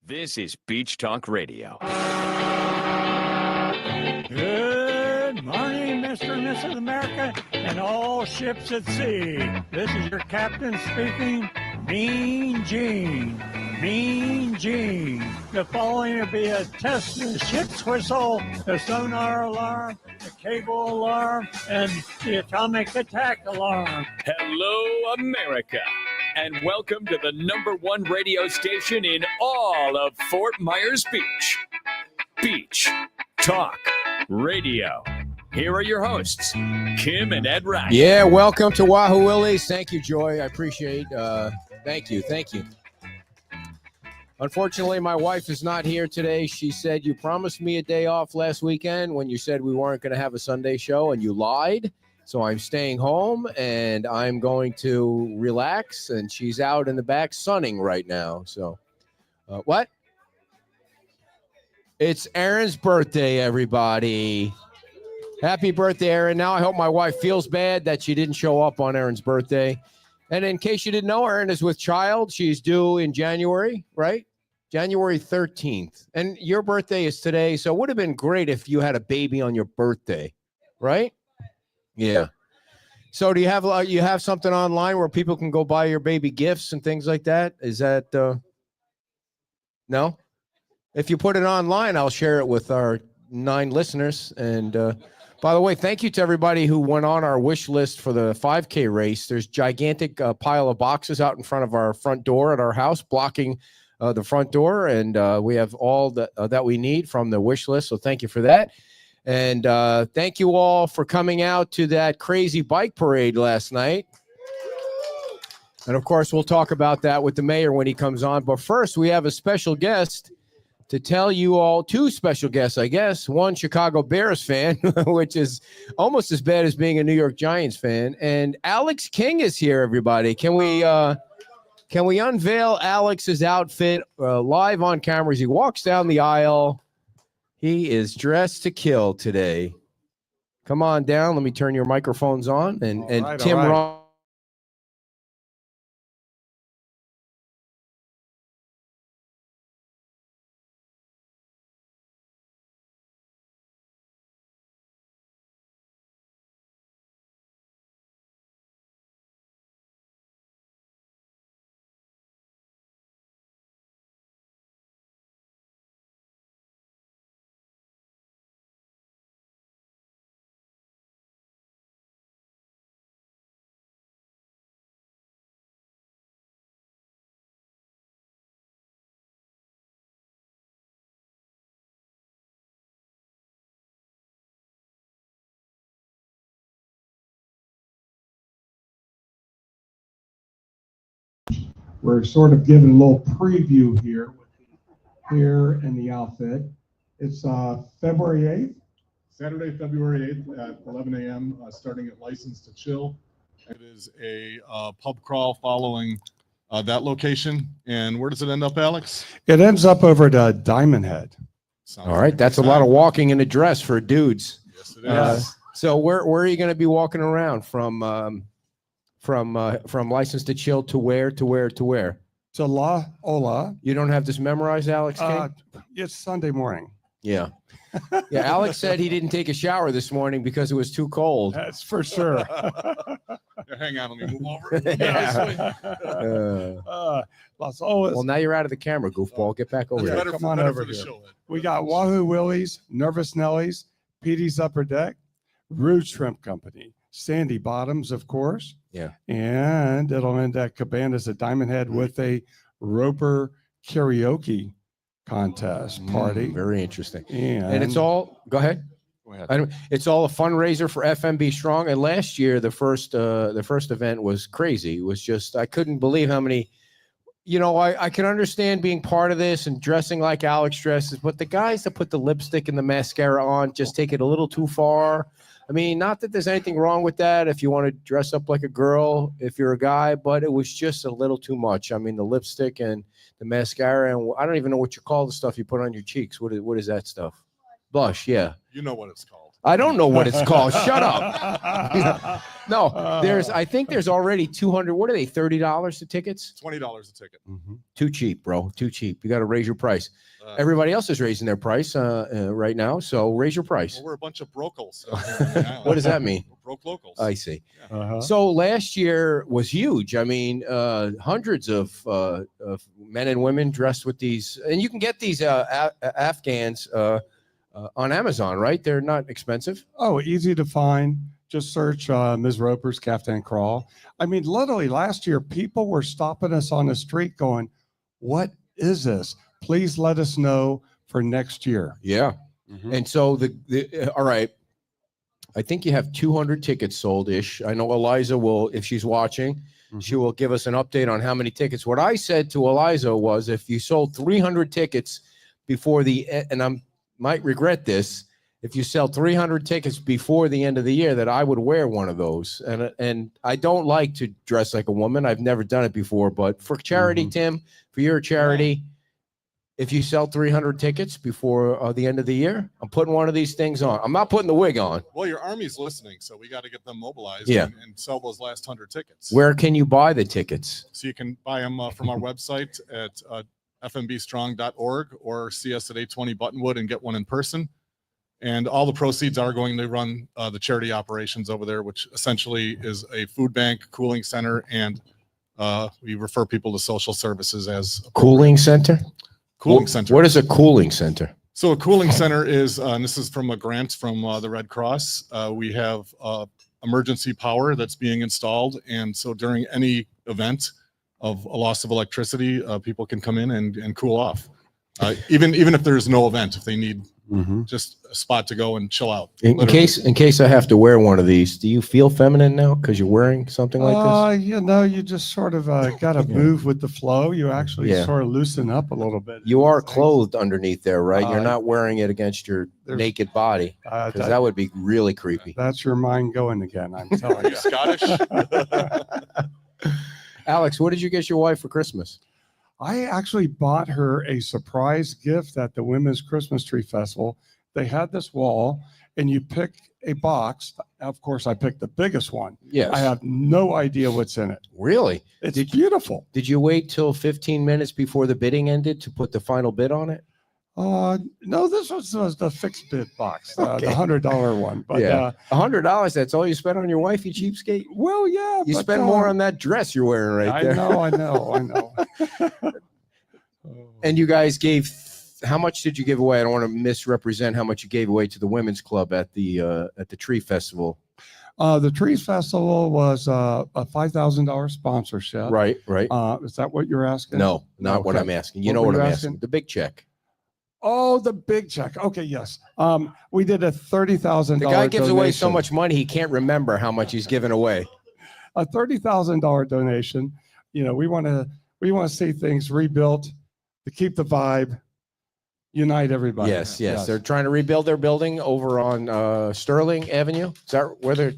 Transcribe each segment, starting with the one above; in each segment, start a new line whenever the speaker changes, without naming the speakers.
This is Beach Talk Radio.
Good morning, Mr. and Mrs. America, and all ships at sea. This is your captain speaking, Mean Gene. Mean Gene. The following will be a test of the ship's whistle, the sonar alarm, the cable alarm, and the atomic attack alarm.
Hello, America, and welcome to the #1 radio station in all of Fort Myers Beach. Beach Talk Radio. Here are your hosts, Kim and Ed Ryan.
Yeah, welcome to Wahoo Willies. Thank you, Joy. I appreciate Thank you. Unfortunately, my wife is not here today. She said, you promised me a day off last weekend when you said we weren't going to have a Sunday show, and you lied. So I'm staying home, and I'm going to relax, and she's out in the back sunning right now. So, what? It's Aaron's birthday, everybody. Happy birthday, Aaron. Now I hope my wife feels bad that she didn't show up on Aaron's birthday. And in case you didn't know, Erin is with child. She's due in January, right? January 13th. And your birthday is today, so it would have been great if you had a baby on your birthday, right? Yeah. So do you have something online where people can go buy your baby gifts and things like that? Is that no? If you put it online, I'll share it with our 9 listeners. And by the way, thank you to everybody who went on our wish list for the 5K race. There's gigantic pile of boxes out in front of our front door at our house, blocking the front door. And we have all that we need from the wish list. So thank you for that. And thank you all for coming out to that crazy bike parade last night. And of course, we'll talk about that with the mayor when he comes on. But first, we have a special guest to tell you all, 2 special guests, I guess. One Chicago Bears fan, which is almost as bad as being a New York Giants fan. And Alex King is here, everybody. Can we unveil Alex's outfit live on camera as he walks down the aisle? He is dressed to kill today. Come on down. Let me turn your microphones on. And Tim Ross.
We're sort of giving a little preview here with the hair and the outfit. It's February 8th.
Saturday, February 8th at 11 a.m., starting at License to Chill. It is a pub crawl following that location. And where does it end up, Alex?
It ends up over at Diamond Head.
All right, that's a lot of walking in a dress for dudes.
Yes, it is.
So where are you going to be walking around from License to Chill to where?
To La Ola.
You don't have this memorized, Alex King?
It's Sunday morning.
Yeah. Yeah, Alex said he didn't take a shower this morning because it was too cold.
That's for sure.
Hang on, let me move over.
Las Olas.
Well, now you're out of the camera, goofball. Get back over here.
Come on over here. We got Wahoo Willies, Nervous Nellies, Petey's Upper Deck, Rude Shrimp Company, Sandy Bottoms, of course.
Yeah.
And it'll end at Cabanas at Diamond Head with a Roper karaoke contest party.
Very interesting.
And
it's all, go ahead. It's all a fundraiser for FMB Strong. And last year, the first event was crazy. It was just, I couldn't believe how many, I can understand being part of this and dressing like Alex dresses, but the guys that put the lipstick and the mascara on just take it a little too far. I mean, not that there's anything wrong with that if you want to dress up like a girl, if you're a guy, but it was just a little too much. I mean, the lipstick and the mascara, and I don't even know what you call the stuff you put on your cheeks. What is that stuff? Blush, yeah.
You know what it's called.
I don't know what it's called. Shut up. No, I think there's already 200. What are they? $30 the tickets?
$20 a ticket.
Too cheap, bro. Too cheap. You got to raise your price. Everybody else is raising their price right now, so raise your price.
Well, we're a bunch of brocals.
What does that mean?
We're broke locals.
I see.
Uh-huh.
So last year was huge. I mean, hundreds of men and women dressed with these, and you can get these Afghans on Amazon, right? They're not expensive.
Oh, easy to find. Just search Ms. Roper's Caftan Crawl. I mean, literally last year, people were stopping us on the street going, "What is this? Please let us know for next year."
Yeah.
Mhm.
And so all right. I think you have 200 tickets sold ish. I know Eliza will, if she's watching, she will give us an update on how many tickets. What I said to Eliza was, if you sold 300 tickets before and I might regret this, if you sell 300 tickets before the end of the year, that I would wear one of those. And I don't like to dress like a woman. I've never done it before, but for charity, Tim, for your charity, if you sell 300 tickets before the end of the year, I'm putting one of these things on. I'm not putting the wig on.
Well, your Army's listening, so we got to get them mobilized and sell those last 100 tickets.
Where can you buy the tickets?
So you can buy them from our website at fmbstrong.org or see us at 820 Buttonwood and get one in person. And all the proceeds are going to run the charity operations over there, which essentially is a food bank, cooling center, and we refer people to social services as
Cooling center?
Cooling center.
What is a cooling center?
So a cooling center is, and this is from a grant from the Red Cross. We have emergency power that's being installed. And so during any event of a loss of electricity, people can come in and cool off. Even if there's no event, if they need just a spot to go and chill out.
In case I have to wear one of these, do you feel feminine now because you're wearing something like this?
You just sort of got to move with the flow. You actually sort of loosen up a little bit.
You are clothed underneath there, right? You're not wearing it against your naked body, because that would be really creepy.
That's your mind going again, I'm telling you.
Scottish?
Alex, what did you get your wife for Christmas?
I actually bought her a surprise gift at the Women's Christmas Tree Festival. They had this wall, and you pick a box. Of course, I picked the biggest one.
Yes.
I have no idea what's in it.
Really?
It's beautiful.
Did you wait till 15 minutes before the bidding ended to put the final bid on it?
No, this was the fixed bid box, the $100 one. But
$100, that's all you spent on your wife, you cheapskate?
Well, yeah.
You spent more on that dress you're wearing right there.
I know.
And you guys gave, how much did you give away? I don't want to misrepresent how much you gave away to the Women's Club at the Tree Festival.
The Trees Festival was a $5,000 sponsorship.
Right.
Is that what you're asking?
No, not what I'm asking. You know what I'm asking? The big check.
Oh, the big check. Okay, yes. We did a $30,000.
The guy gives away so much money he can't remember how much he's given away.
A $30,000 donation. You know, we want to see things rebuilt, to keep the vibe, unite everybody.
Yes. They're trying to rebuild their building over on Sterling Avenue. Is that where their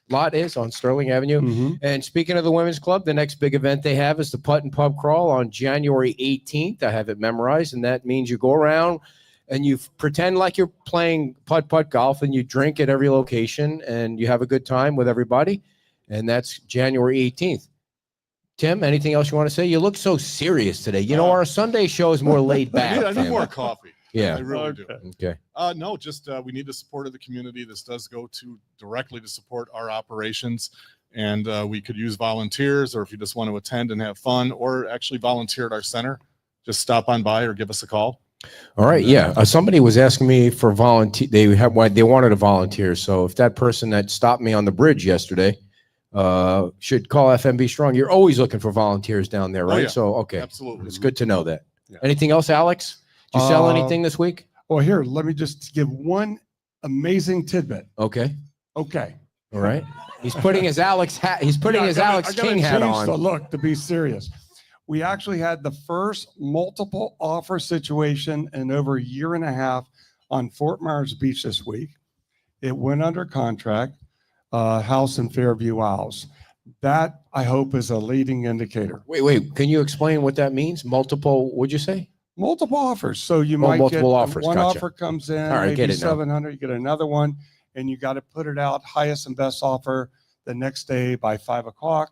lot is, on Sterling Avenue? And speaking of the Women's Club, the next big event they have is the Putt and Pub Crawl on January 18th. I have it memorized, and that means you go around and you pretend like you're playing putt golf, and you drink at every location, and you have a good time with everybody. And that's January 18th. Tim, anything else you want to say? You look so serious today. You know, our Sunday show is more laid back.
I need more coffee.
Yeah,
I really do.
Okay.
No, just we need the support of the community. This does go directly to support our operations, and we could use volunteers, or if you just want to attend and have fun, or actually volunteer at our center, just stop on by or give us a call.
All right. Somebody was asking me for volunteer. They wanted a volunteer. So if that person that stopped me on the bridge yesterday should call FMB Strong. You're always looking for volunteers down there, right?
Oh, yeah.
So, okay.
Absolutely.
It's good to know that.
Yeah.
Anything else, Alex? Did you sell anything this week?
Well, here, let me just give one amazing tidbit.
Okay.
All
right. He's putting his Alex hat. He's putting his Alex King hat on.
Look, to be serious. We actually had the first multiple offer situation in over a year and a half on Fort Myers Beach this week. It went under contract, house in Fairview Isles. That, I hope, is a leading indicator.
Wait. Can you explain what that means? Multiple, what'd you say?
Multiple offers. So you might
multiple
get
offers.
one
Gotcha.
offer comes in,
All right,
maybe
get it now.
700, you get another one, and you got to put it out highest and best offer the next day by 5 o'clock.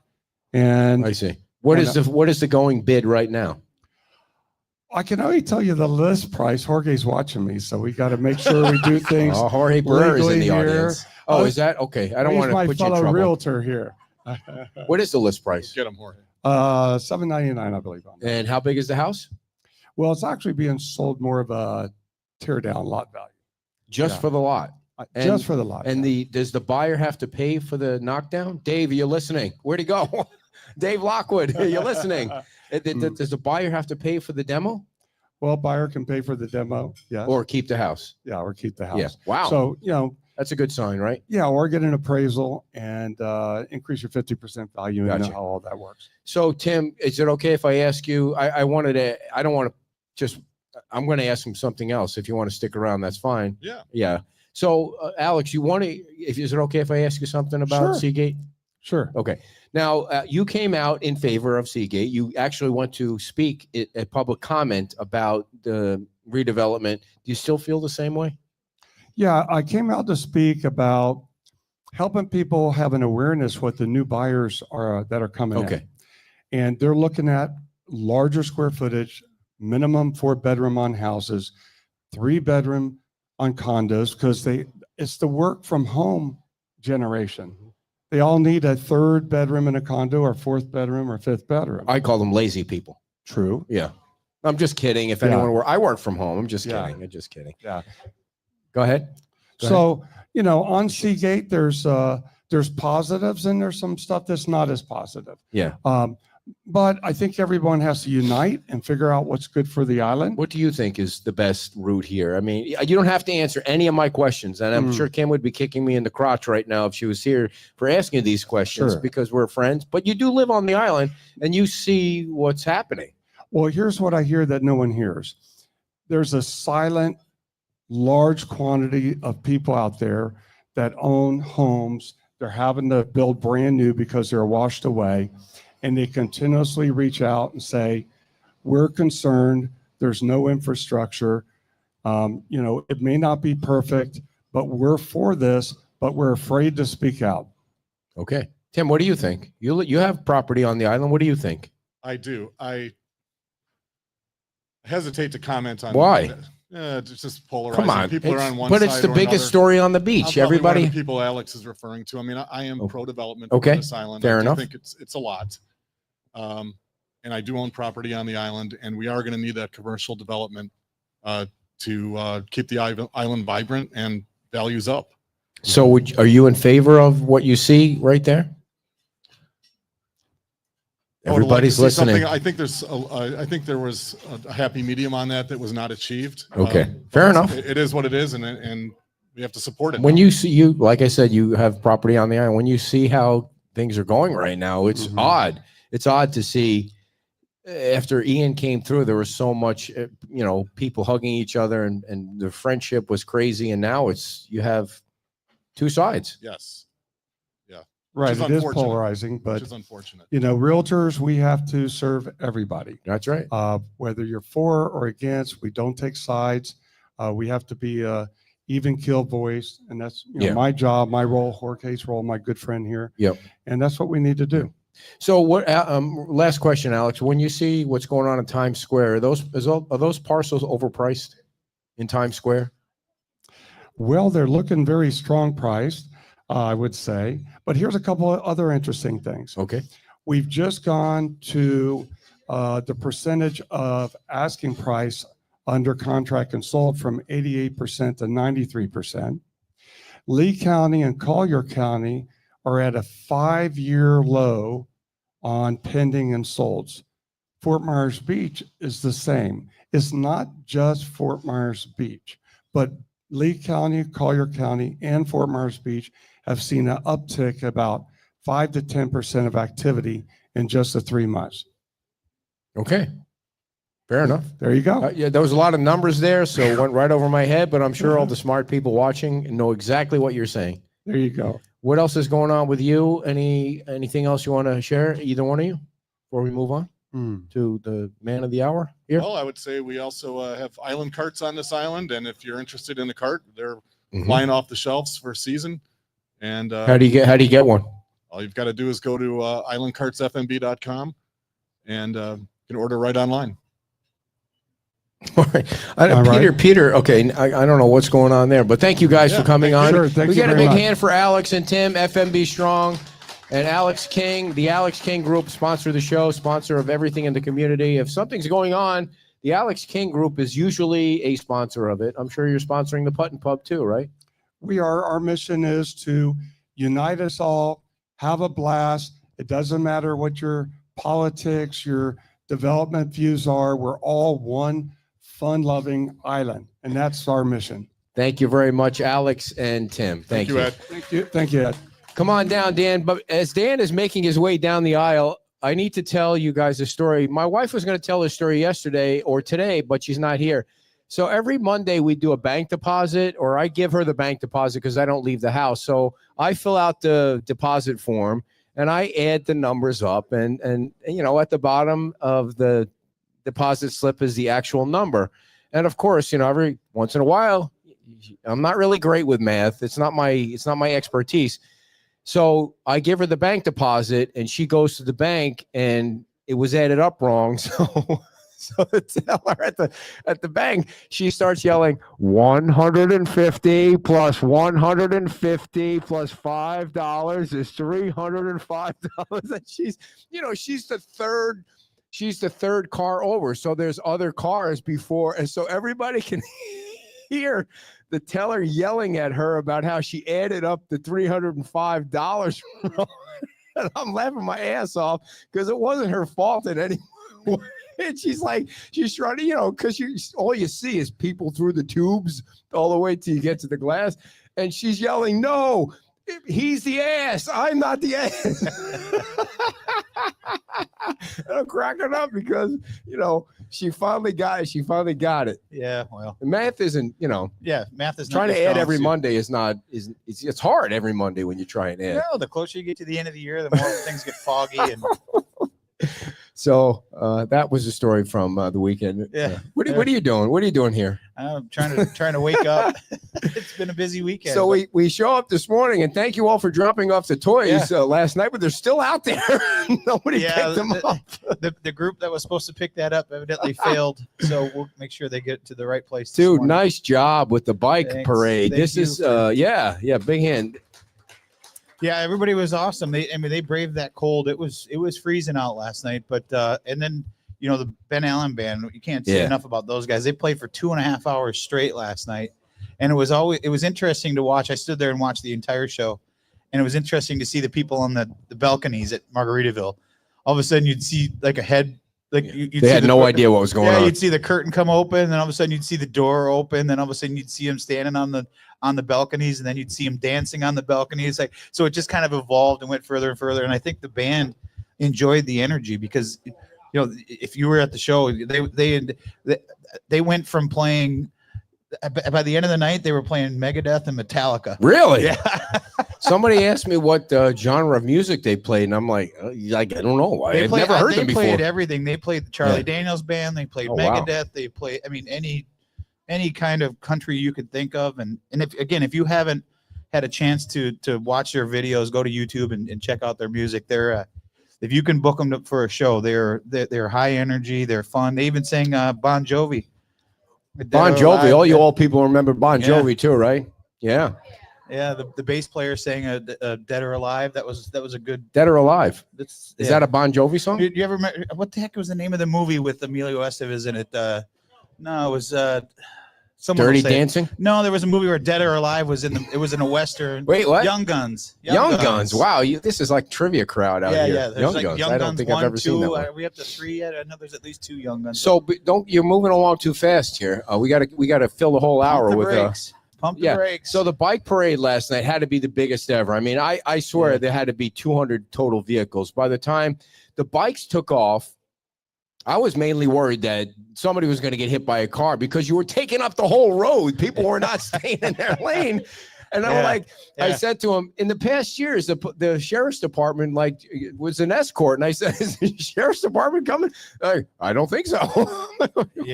And
I see. What is the going bid right now?
I can only tell you the list price. Jorge's watching me, so we got to make sure we do things.
Oh, Jorge Burr is in the
legally here.
audience. Oh, is that okay? I don't want to
my
put you in
fellow
trouble.
realtor here.
What is the list price?
Get them, Jorge.
$799, I believe. On that.
And how big is the house?
Well, it's actually being sold more of a tear down lot value.
Just
Yeah.
for the lot. And-
Just for the lot.
And does the buyer have to pay for the knockdown? Dave, are you listening? Where'd he go? Dave Lockwood, are you listening? Does the buyer have to pay for the demo
Well, buyer can pay for the demo. Yeah.
or keep the house?
Yeah, or keep the house.
Yeah. Wow.
So, you know,
That's a good sign, right?
yeah, or get an appraisal and increase your 50% value. And you
Gotcha.
know how all that works.
So, Tim, is it okay if I ask you? I don't want to just, I'm going to ask him something else. If you want to stick around, that's fine.
Yeah.
Yeah. So, Alex, is it okay if I ask you something about
Sure.
Seagate?
Sure.
Okay. Now, you came out in favor of Seagate. You actually went to speak at public comment about the redevelopment. Do you still feel the same way?
Yeah, I came out to speak about helping people have an awareness what the new buyers are that are coming in.
Okay.
And they're looking at larger square footage, minimum 4-bedroom on houses, 3-bedroom on condos, because it's the work from home generation. They all need a 3rd bedroom in a condo or 4th bedroom or 5th bedroom.
I call them lazy people.
True.
Yeah. I'm just kidding. If
Yeah.
anyone were, I work from home. I'm just
Yeah.
kidding. I'm just kidding.
Yeah.
Go ahead. Go ahead.
So, you know, on Seagate, there's positives and there's some stuff that's not as positive.
Yeah.
But I think everyone has to unite and figure out what's good for the island.
What do you think is the best route here? I mean, you don't have to answer any of my questions, and I'm sure Kim would be kicking me in the crotch right now if she was here for asking these questions
Sure.
because we're friends. But you do live on the island, and you see what's happening.
Well, here's what I hear that no one hears. There's a silent, large quantity of people out there that own homes. They're having to build brand new because they're washed away. And they continuously reach out and say, we're concerned. There's no infrastructure. You know, it may not be perfect, but we're for this, but we're afraid to speak out.
Okay, Tim, what do you think? You have property on the island. What do you think?
I do. I hesitate to comment on
Why?
It's just polarizing.
Come on,
People are on one
but
side
it's the
or
biggest
another.
story on the
I'm
beach.
probably one of
Everybody.
the people Alex is referring to. I mean, I am
Oh.
pro-development
Okay,
on this island.
fair
I do
enough.
think it's a lot. And I do own property on the island, and we are going to need that commercial development to keep the island vibrant and values up.
So, are you in favor of what you see right there?
I would like to
Everybody's
see
listening.
something. I think there was a happy medium on that was not achieved.
Okay,
But
fair enough.
It is what it is, and we have to support it.
When
now.
you see like I said, you have property on the island. When you see how things are going right now, it's odd. It's odd to see after Ian came through, there was so much, people hugging each other and the friendship was crazy. And now you have two sides.
Yes.
Right.
is
It is
unfortunate.
polarizing, but
Which is unfortunate.
you know, realtors, we have to serve everybody.
That's right.
Whether you're for or against, we don't take sides. We have to be a even keel voice. And that's
Yeah.
my job, my role, Jorge's role, my good friend here.
Yep.
And that's what we need to do.
So what, last question, Alex, when you see what's going on in Times Square, are those parcels overpriced in Times Square?
Well, they're looking very strong priced, I would say. But here's a couple of other interesting things.
Okay.
We've just gone to the percentage of asking price under contract and sold from 88% to 93%. Lee County and Collier County are at a 5-year low on pending and solds. Fort Myers Beach is the same. It's not just Fort Myers Beach, but Lee County, Collier County, and Fort Myers Beach have seen an uptick about 5 to 10% of activity in just the 3 months.
Okay. Fair enough.
There you go.
Yeah, there was a lot of numbers there, so it went right over my head, but I'm sure all the smart people watching know exactly what you're saying.
There you go.
What else is going on with you? Anything else you want to share, either one of you, before we move on to the man of the hour here?
Well, I would say we also have island carts on this island, and if you're interested in the cart, they're flying off the shelves for a season. And
How do you get one?
all you've got to do is go to islandcartsfmb.com and you can order right online.
All right.
All right.
Peter. Okay, I don't know what's going on there, but thank you guys
Yeah,
for coming on.
Sure, thank
We
you
got a
very
big
much.
hand for Alex and Tim, FMB Strong, and Alex King, the Alex King Group, sponsor of the show, sponsor of everything in the community. If something's going on, the Alex King Group is usually a sponsor of it. I'm sure you're sponsoring the Putt and Pub too, right?
We are. Our mission is to unite us all, have a blast. It doesn't matter what your politics, your development views are. We're all one fun-loving island, and that's our mission.
Thank you very much, Alex and Tim. Thank you.
Ed.
Thank you. Thank you, Ed.
Come on down, Dan. But as Dan is making his way down the aisle, I need to tell you guys a story. My wife was going to tell a story yesterday or today, but she's not here. So every Monday we do a bank deposit, or I give her the bank deposit because I don't leave the house. So I fill out the deposit form and I add the numbers up, and at the bottom of the deposit slip is the actual number. And of course, every once in a while, I'm not really great with math. It's not my expertise. So I give her the bank deposit and she goes to the bank and it was added up wrong. So the teller at the bank, she starts yelling 150 plus 150 plus $5 is $305. And she's the third car over. So there's other cars before. And so everybody can hear the teller yelling at her about how she added up the $305 wrong. And I'm laughing my ass off because it wasn't her fault in any way. And she's trying to, because all you see is people through the tubes all the way till you get to the glass. And she's yelling, "No, he's the ass. I'm not the ass." And I'm cracking up because, she finally got it. She finally got it.
Yeah, well,
Math isn't,
yeah, math is not
trying
your
to add
strong
every
suit.
Monday it's hard every Monday when you try and add.
No, the closer you get to the end of the year, the more things get foggy. And
So that was a story from the weekend.
Yeah.
What are you doing? What are you doing here?
I'm trying to wake up. It's been a busy weekend.
So
but
we show up this morning, and thank you all for dropping off the toys last night, but they're still out there. Nobody picked them up.
the group that was supposed to pick that up evidently failed. So we'll make sure they get to the right place. this
Dude,
morning.
nice job with the bike
Thanks.
parade.
Thank
This
you
is
for-
big hand.
Yeah, everybody was awesome. They braved that cold. It was freezing out last night, but and then the Ben Allen band. You can't say enough about those guys. They played for 2.5 hours straight last night, and it was interesting to watch. I stood there and watched the entire show, and it was interesting to see the people on the balconies at Margaritaville. All of a sudden, you'd see like a head. Like
They had no idea what was going on.
You'd see the curtain come open, then all of a sudden you'd see the door open, then all of a sudden you'd see him standing on the balconies, and then you'd see him dancing on the balconies. So it just kind of evolved and went further and further. And I think the band enjoyed the energy because, if you were at the show, they went from playing. By the end of the night, they were playing Megadeth and Metallica.
Really?
Yeah.
Somebody asked me what genre of music they played, and I'm like, I don't know. I've never heard them before.
They played everything. They played the Charlie Daniels band. They played
wow.
Megadeth. They played, any kind of country you could think of. And if you haven't had a chance to watch their videos, go to YouTube and check out their music. They're if you can book them for a show, they're high energy. They're fun. They even sang Bon Jovi.
Bon Jovi. All you old people remember Bon Jovi too, right? Yeah.
Yeah, the bass player sang a Dead or Alive. That was a good.
Dead or Alive.
Is
that a Bon Jovi song?
Do you ever remember what the heck was the name of the movie with Emilio Estevez in it? No, it was
Dirty Dancing.
No, there was a movie where Dead or Alive was in a western.
Wait, what?
Young Guns.
Young Guns. Wow, this is like trivia crowd out here.
Yeah.
Young Guns. I don't think I've ever seen that one.
Are we up to 3 yet? I know there's at least 2 Young Guns.
So you're moving along too fast here. We got to fill the whole hour with
Pump the brakes.
So the bike parade last night had to be the biggest ever. I mean, I swear there had to be 200 total vehicles. By the time the bikes took off, I was mainly worried that somebody was going to get hit by a car because you were taking up the whole road. People were not staying in their lane. And I'm like, I said to him, in the past years, the sheriff's department was an escort. And I said, is the sheriff's department coming? I don't think so.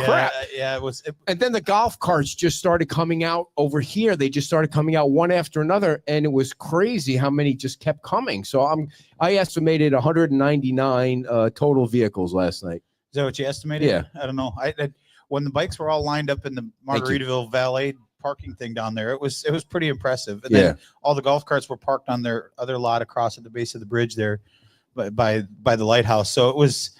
Crap.
Yeah, it was.
And then the golf carts just started coming out over here. They just started coming out one after another. And it was crazy how many just kept coming. So I estimated 199 total vehicles last night.
Is that what you estimated?
Yeah.
I don't know. When the bikes were all lined up in the Margaritaville valet parking thing down there, it was pretty impressive. And then all the golf carts were parked on their other lot across at the base of the bridge there by the lighthouse. So it was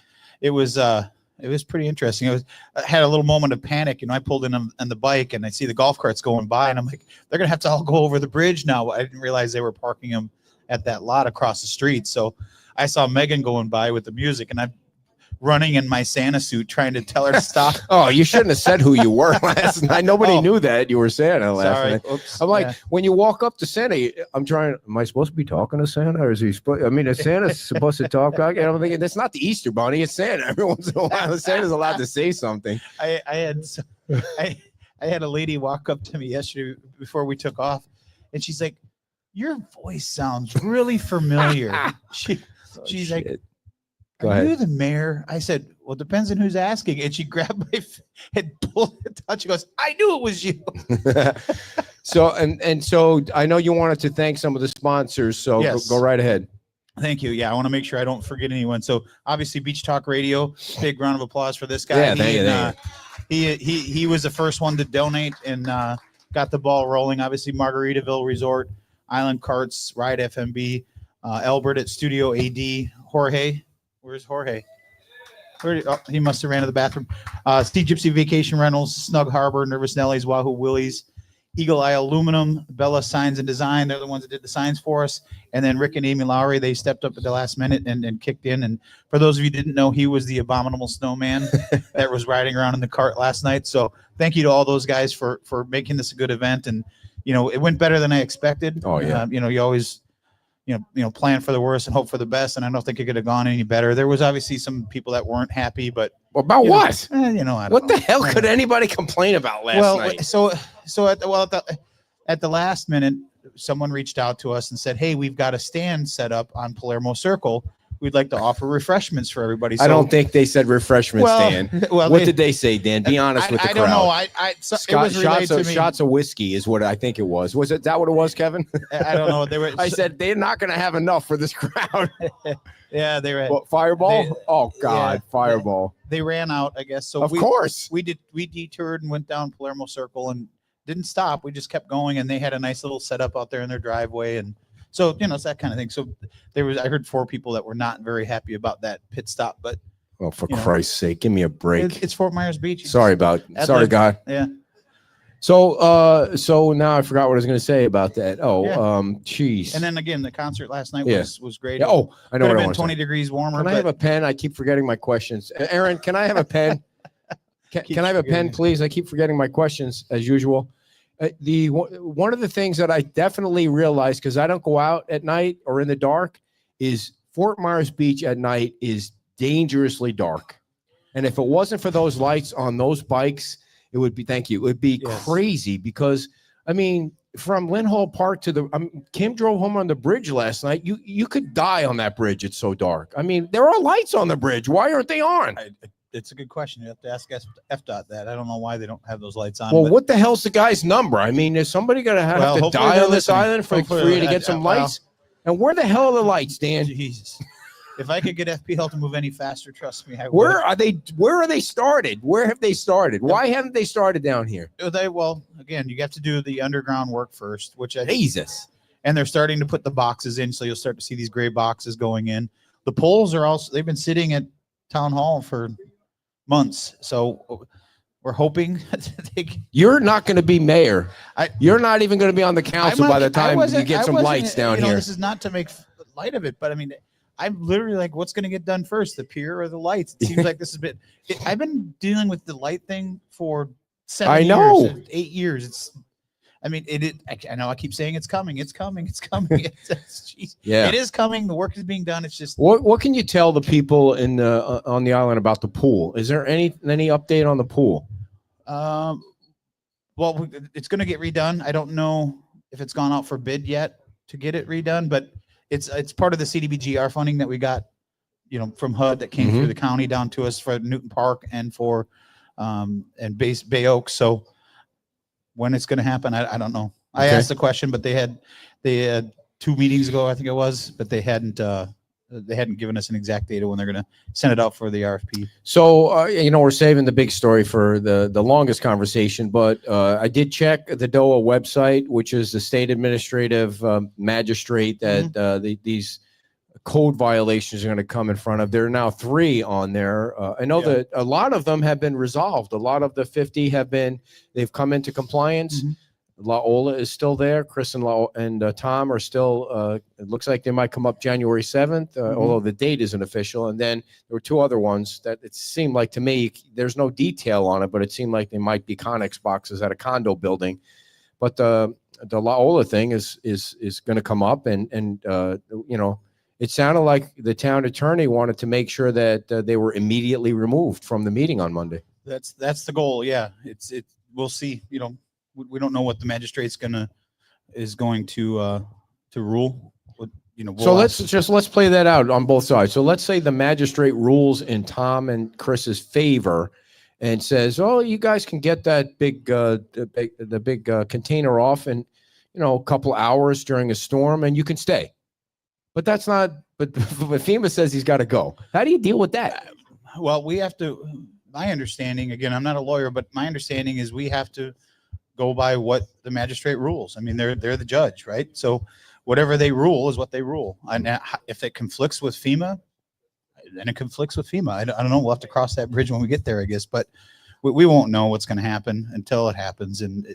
pretty interesting. I had a little moment of panic. I pulled in on the bike and I see the golf carts going by and I'm like, they're going to have to all go over the bridge now. I didn't realize they were parking them at that lot across the street. So I saw Megan going by with the music and I'm running in my Santa suit trying to tell her to stop.
Oh, you shouldn't have said who you were last night. Nobody knew that you were Santa last night.
Oops.
I'm like, when you walk up to Santa, am I supposed to be talking to Santa, or is he supposed? I mean, is Santa supposed to talk? I'm thinking that's not the Easter Bunny. It's Santa. Every once in a while, Santa's allowed to say something.
I had a lady walk up to me yesterday before we took off, and she's like, "Your voice sounds really familiar." She's like, "Are you the mayor?" I said, "Well, it depends on who's asking." And she grabbed my and pulled it down. She goes, "I knew it was you."
So so I know you wanted to thank some of the sponsors. So
yes.
go right ahead.
Thank you. Yeah, I want to make sure I don't forget anyone. So obviously, Beach Talk Radio. Big round of applause for this guy.
Yeah, thank you.
He was the first one to donate and got the ball rolling. Obviously, Margaritaville Resort, Island Carts, Ride FMB, Albert at Studio AD, Jorge. Where's Jorge? He must have ran to the bathroom. Steve Gypsy Vacation Rentals, Snug Harbor, Nervous Nellies, Wahoo Willie's, Eagle Eye Aluminum, Bella Signs and Design. They're the ones that did the signs for us. And then Rick and Amy Lowry, they stepped up at the last minute and kicked in. And for those of you who didn't know, he was the abominable snowman that was riding around in the cart last night. So thank you to all those guys for making this a good event. And, it went better than I expected.
Oh, yeah.
You always plan for the worst and hope for the best. And I don't think it could have gone any better. There was obviously some people that weren't happy, but
about what?
I don't know.
What the hell could anybody complain about last night?
So at the last minute, someone reached out to us and said, "Hey, we've got a stand set up on Palermo Circle. We'd like to offer refreshments for everybody." So,
I don't think they said refreshments, Dan. What did they say, Dan? Be honest with the crowd.
I don't know. It was relayed to me.
Shots of whiskey is what I think it was. Was it that what it was, Kevin?
I don't know.
I said they're not going to have enough for this crowd.
Yeah, they were.
What, Fireball? Oh God, yeah, Fireball.
They ran out, I guess. So
of course
we detoured and went down Palermo Circle and didn't stop. We just kept going, and they had a nice little setup out there in their driveway, and so it's that kind of thing. So I heard 4 people that were not very happy about that pit stop, but
for Christ's sake, give me a break.
It's Fort Myers Beach.
Sorry, God.
Yeah.
So now I forgot what I was going to say about that. Geez.
And then again, the concert last night was great.
Yeah. Oh, I know what I want.
20 degrees warmer.
Can I have a pen? I keep forgetting my questions. Aaron, can I have a pen? Can I have a pen, please? I keep forgetting my questions as usual. One of the things that I definitely realized, because I don't go out at night or in the dark, is Fort Myers Beach at night is dangerously dark. And if it wasn't for those lights on those bikes, it would be, thank you, it would be crazy because, I mean, from Lynn Hall Park to Kim drove home on the bridge last night. You could die on that bridge. It's so dark. I mean, there are lights on the bridge. Why aren't they on?
It's a good question. You have to ask FDOT that. I don't know why they don't have those lights on.
Well, what the hell's the guy's number? I mean, is somebody going to have to die on this island for you to get some lights? And where the hell are the lights, Dan?
Jesus. If I could get FPL to move any faster, trust me, I would.
Where are they started? Where have they started? Why haven't they started down here?
Well, again, you have to do the underground work first, which
Jesus.
And they're starting to put the boxes in, so you'll start to see these gray boxes going in. The poles are also, they've been sitting at Town Hall for months, so we're hoping
you're not going to be mayor. You're not even going to be on the council by the time you get some lights down here.
This is not to make light of it, but I mean, I'm literally like, what's going to get done first, the pier or the lights? It seems like this has been. I've been dealing with the light thing for 7 years, 8 years. I know I keep saying it's coming. It's coming. It's coming. It is coming. The work is being done. It's just.
What can you tell the people on the island about the pool? Is there any update on the pool?
Well, it's going to get redone. I don't know if it's gone out for bid yet to get it redone, but it's part of the CDBGR funding that we got, from HUD that came through the county down to us for Newton Park and for and Bay Oaks. So when it's going to happen, I don't know. I asked the question, but they had 2 meetings ago, I think it was, but they hadn't given us an exact date when they're going to send it out for the RFP.
So, we're saving the big story for the longest conversation, but I did check the DOA website, which is the state administrative magistrate that these code violations are going to come in front of. There are now 3 on there. I know that a lot of them have been resolved. A lot of the 50 they've come into compliance. Laola is still there. Chris and Tom are still, it looks like they might come up January 7th, although the date isn't official. And then there were 2 other ones that it seemed like to me, there's no detail on it, but it seemed like they might be Connex boxes at a condo building. But the Laola thing is going to come up and it sounded like the town attorney wanted to make sure that they were immediately removed from the meeting on Monday.
That's the goal. Yeah. We'll see, we don't know what the magistrate's is going to rule.
So let's play that out on both sides. So let's say the magistrate rules in Tom and Chris's favor and says, "Oh, you guys can get that big container off in a couple hours during a storm, and you can stay." But that's not. But FEMA says he's got to go. How do you deal with that?
Well, we have to. My understanding, again, I'm not a lawyer, but my understanding is we have to go by what the magistrate rules. I mean, they're the judge, right? So whatever they rule is what they rule. And if it conflicts with FEMA, then it conflicts with FEMA. I don't know. We'll have to cross that bridge when we get there, I guess. But we won't know what's going to happen until it happens. And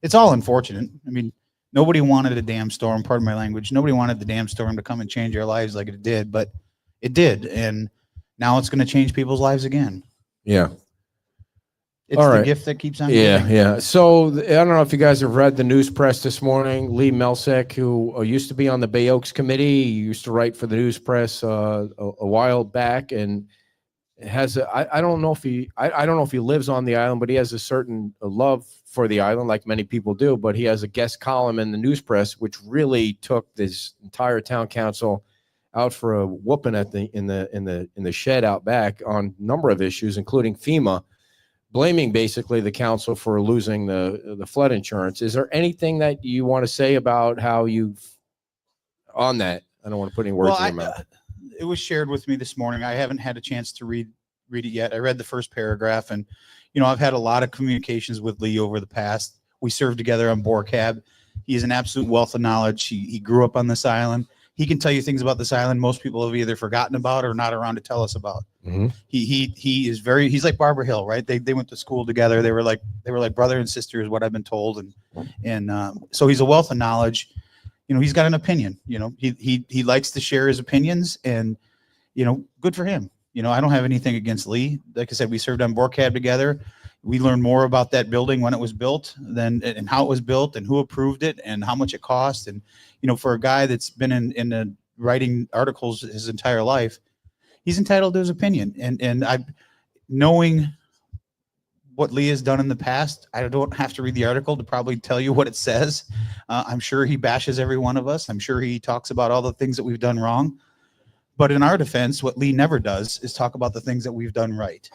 it's all unfortunate. I mean, nobody wanted a damn storm, pardon my language. Nobody wanted the damn storm to come and change our lives like it did, but it did. And now it's going to change people's lives again.
Yeah.
It's the gift that keeps on giving.
Yeah. So I don't know if you guys have read the news press this morning. Lee Melsick, who used to be on the Bay Oaks committee, used to write for the news press a while back, and has I don't know if he lives on the island, but he has a certain love for the island, like many people do. But he has a guest column in the news press, which really took this entire town council out for a whooping in the shed out back on a number of issues, including FEMA, blaming basically the council for losing the flood insurance. Is there anything that you want to say about how on that? I don't want to put any words in your mouth.
It was shared with me this morning. I haven't had a chance to read it yet. I read the first paragraph, and I've had a lot of communications with Lee over the past. We served together on BORCAB. He's an absolute wealth of knowledge. He grew up on this island. He can tell you things about this island most people have either forgotten about or not around to tell us about. He's like Barbara Hill, right? They went to school together. They were like brother and sister is what I've been told. And so he's a wealth of knowledge. He's got an opinion, he likes to share his opinions, and, good for him. I don't have anything against Lee. Like I said, we served on BORCAB together. We learned more about that building when it was built and how it was built and who approved it and how much it cost. And, for a guy that's been in writing articles his entire life, he's entitled to his opinion. And knowing what Lee has done in the past, I don't have to read the article to probably tell you what it says. I'm sure he bashes every one of us. I'm sure he talks about all the things that we've done wrong. But in our defense, what Lee never does is talk about the things that we've done right.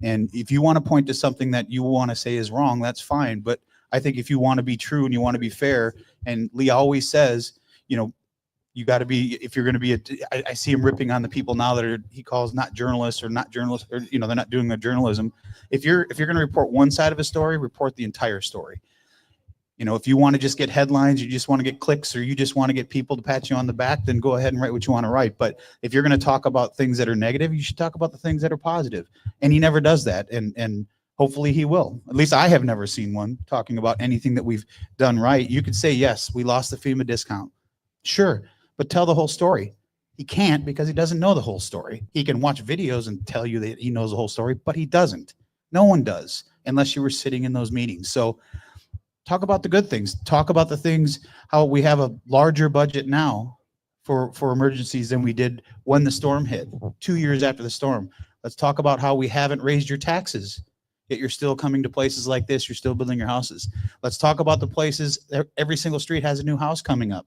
And if you want to point to something that you want to say is wrong, that's fine. But I think if you want to be true and you want to be fair, and Lee always says, you got to be, if you're going to be, I see him ripping on the people now that he calls not journalists, or they're not doing their journalism. If you're going to report one side of a story, report the entire story. If you want to just get headlines, you just want to get clicks, or you just want to get people to pat you on the back, then go ahead and write what you want to write. But if you're going to talk about things that are negative, you should talk about the things that are positive. And he never does that. And hopefully he will. At least I have never seen one talking about anything that we've done right. You could say, yes, we lost the FEMA discount. Sure. But tell the whole story. He can't, because he doesn't know the whole story. He can watch videos and tell you that he knows the whole story, but he doesn't. No one does, unless you were sitting in those meetings. So talk about the good things. Talk about the things, how we have a larger budget now for emergencies than we did when the storm hit, 2 years after the storm. Let's talk about how we haven't raised your taxes yet you're still coming to places like this. You're still building your houses. Let's talk about the places. Every single street has a new house coming up.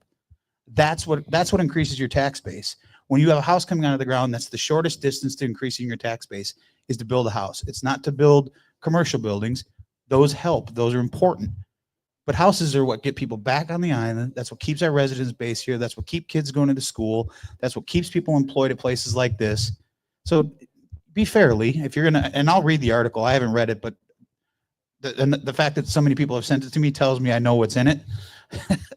That's what increases your tax base. When you have a house coming out of the ground, that's the shortest distance to increasing your tax base, is to build a house. It's not to build commercial buildings. Those help. Those are important. But houses are what get people back on the island. That's what keeps our residents base here. That's what keeps kids going to school. That's what keeps people employed at places like this. So be fairly, if you're going to, and I'll read the article. I haven't read it, but the fact that so many people have sent it to me tells me I know what's in it.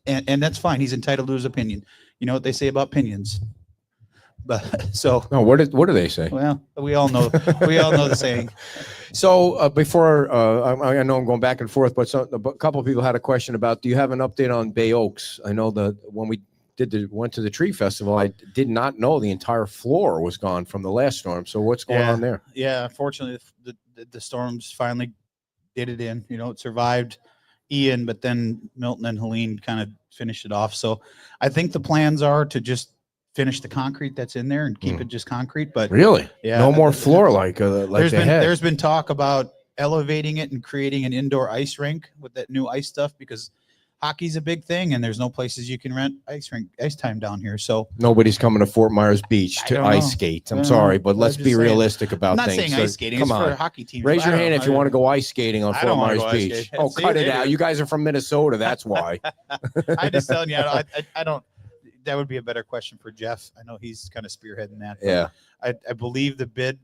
and that's fine. He's entitled to his opinion. You know what they say about opinions. But so
No, what do they say?
well, we all know the saying.
So before I know I'm going back and forth, but a couple of people had a question about, do you have an update on Bay Oaks? I know that when we went to the tree festival, I did not know the entire floor was gone from the last storm. So what's going on there?
Yeah, unfortunately, the storms finally did it in. You know, it survived Ian, but then Milton and Helene kind of finished it off. So I think the plans are to just finish the concrete that's in there and keep it just concrete. But
Really?
yeah,
No more floor like
there's been talk about elevating it and creating an indoor ice rink with that new ice stuff, because hockey's a big thing and there's no places you can rent ice time down here. So
nobody's coming to Fort Myers Beach
I
to
don't
ice
know.
skate.
I
I'm
don't
sorry,
know.
but let's
I'm
be
just saying.
realistic about
I'm not
things.
saying ice skating.
Come
It's
on.
for hockey teams.
Raise
I
your
don't
hand
know.
if you want to go ice skating on
I
Fort
don't wanna
Myers
go ice
Beach.
skating.
Oh,
See,
cut it
they
out.
do.
You guys are from Minnesota. That's why.
I just telling you, I don't. That would be a better question for Jeff. I know he's kind of spearheading that. but
Yeah.
I believe the bid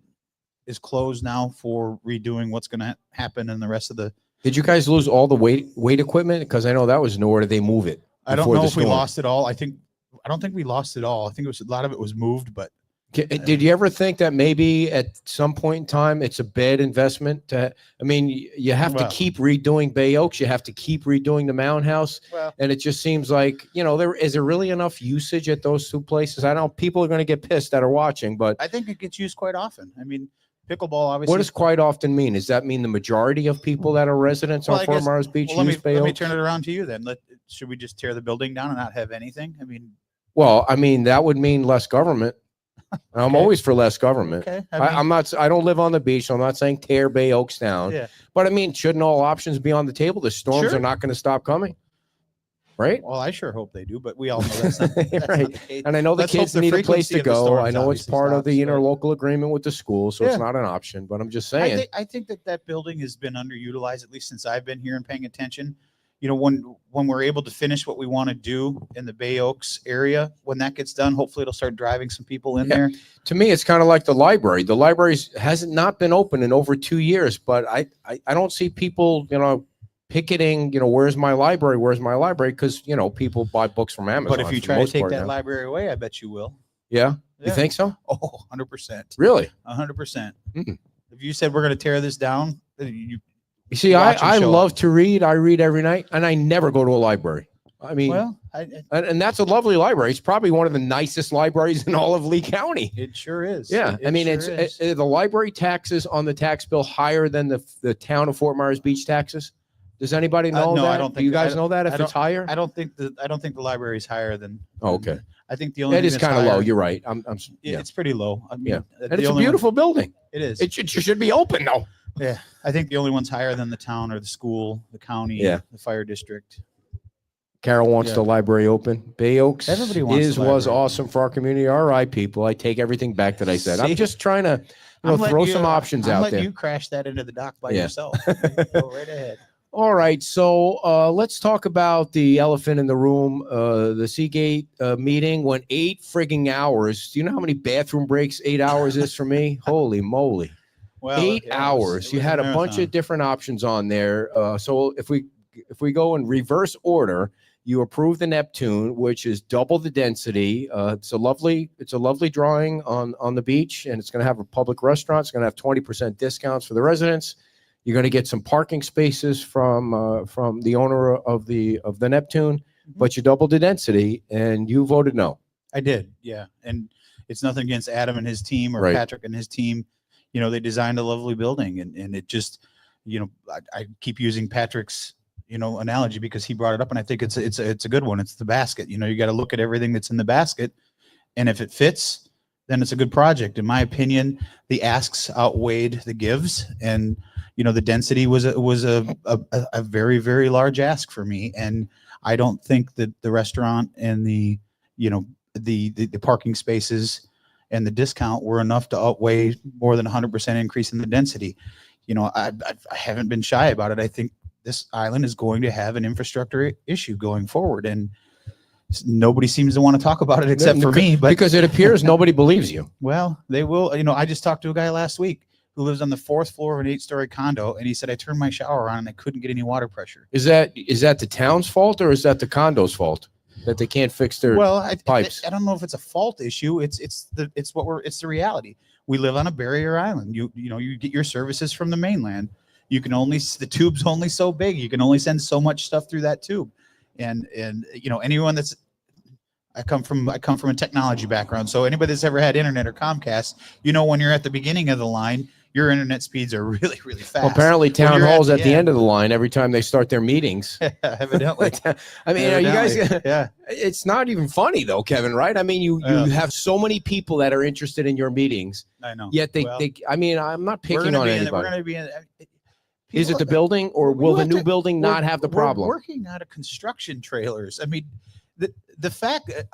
is closed now for redoing what's going to happen in the rest of the.
Did you guys lose all the weight equipment? Because I know that was nowhere. Did they move it?
I don't
before
know
the
if we
storm?
lost it all. I don't think we lost it all. I think it was a lot of it was moved, but
Did you ever think that maybe at some point in time it's a bad investment? I mean, you have to
Well-
keep redoing Bay Oaks. You have to keep redoing the Mound House.
well,
And it just seems like, there is there really enough usage at those two places? I know people are going to get pissed that are watching, but
I think it gets used quite often. I mean, pickleball obviously.
what does quite often mean? Does that mean the majority of people that are residents
Well,
on
I
Fort
guess-
Myers Beach
Well,
use Bay
let me
Oaks?
turn it around to you then. Should we just tear the building down and not have anything? I mean,
Well, I mean, that would mean less government. I'm
Okay.
always for less government.
okay.
I don't live on the beach, so I'm not saying tear Bay Oaks down.
Yeah.
But I mean, shouldn't all options be on the table? The storms
Sure.
are not going to stop coming, right?
Well, I sure hope they do, but we all know that's not, that's not
Right.
the case.
And I know the
Let's hope
kids
the
need a place
frequency
to
of the
go. I
storms
know it's
obviously
part of the
stops, but-
interlocal agreement with the school, so
Yeah.
it's not an option. But I'm just saying.
I think that building has been underutilized, at least since I've been here and paying attention. When we're able to finish what we want to do in the Bay Oaks area, when that gets done, hopefully it'll start driving some people in
Yeah.
there.
To me, it's kind of like the library. The library hasn't not been open in over 2 years, but I don't see people, picketing, where's my library? Where's my library? Because, people buy books from Amazon.
But if you
for the
try to
most
take
part
that
now.
library away, I bet you will.
Yeah. You
Yeah.
think so?
Oh, 100%.
Really?
100%.
Mm.
If you said we're going to tear this down,
You see,
Watch and
I
show.
love to read. I read every night, and I never go to a library. I mean,
well,
and that's a lovely library. It's probably one of the nicest libraries in all of Lee County.
it sure is.
Yeah,
It
I mean,
sure is.
the library taxes on the tax bill higher than the town of Fort Myers Beach taxes. Does anybody know
no,
that?
I don't
Do you
think-
guys
I
know that
I
if
don't-
it's higher?
I don't think the library is higher than.
Oh, okay.
I think the only
It
thing
is
that's
kind of low.
higher-
You're right. Yeah,
It's pretty low. I mean,
Yeah.
the
and it's a
only one-
beautiful building.
It is.
It should be open though.
Yeah, I think the only ones higher than the town are the school, the county,
Yeah.
the fire district.
Carol wants
Yeah.
the library open. Bay Oaks
Everybody wants the
was
library.
awesome for our community. All right, people. I take everything back that I said. I'm
See?
just trying to
I'm letting
throw
you-
some options
I'm
out
letting
there.
you crash that into the dock by
Yeah.
yourself. Go right ahead.
All right, so let's talk about the elephant in the room. The Seagate meeting went 8 frigging hours. Do you know how many bathroom breaks 8 hours is for me? Holy moly.
Well,
8
yeah, it
hours.
was
You had a bunch
marathon.
of different options on there. So if we go in reverse order, you approve the Neptune, which is double the density. It's a lovely drawing on the beach, and it's going to have a public restaurant. It's going to have 20% discounts for the residents. You're going to get some parking spaces from the owner of the Neptune, but you doubled the density, and you voted no.
I did, yeah. And it's nothing against Adam and his team or
Right.
Patrick and his team. They designed a lovely building, and it just, I keep using Patrick's, analogy because he brought it up, and I think it's a good one. It's the basket. You got to look at everything that's in the basket, and if it fits, then it's a good project. In my opinion, the asks outweighed the gives, and the density was a very, very large ask for me. And I don't think that the restaurant and the parking spaces and the discount were enough to outweigh more than 100% increase in the density. I haven't been shy about it. I think this island is going to have an infrastructure issue going forward, and nobody seems to want to talk about it except for me. But
because it appears nobody believes you.
Well, they will. I just talked to a guy last week who lives on the 4th floor of an 8-story condo, and he said, I turned my shower on and I couldn't get any water pressure.
Is that the town's fault, or is that the condo's fault that they can't fix their pipes?
I don't know if it's a fault issue. It's the reality. We live on a barrier island. You get your services from the mainland. The tube's only so big. You can only send so much stuff through that tube. And anyone that's, I come from a technology background. So anybody that's ever had internet or Comcast, when you're at the beginning of the line, your internet speeds are really, really fast.
Well, apparently town hall's at the end of the line every time they start their meetings.
Evidently.
I mean,
Evidently.
you guys,
yeah.
It's not even funny though, Kevin, right? I mean, you have so many people that are interested in your meetings.
I know.
Yet I mean, I'm not picking on anybody.
We're going to be in.
Is it the building, or will the new building not have the problem?
We're working out of construction trailers. I mean, the fact the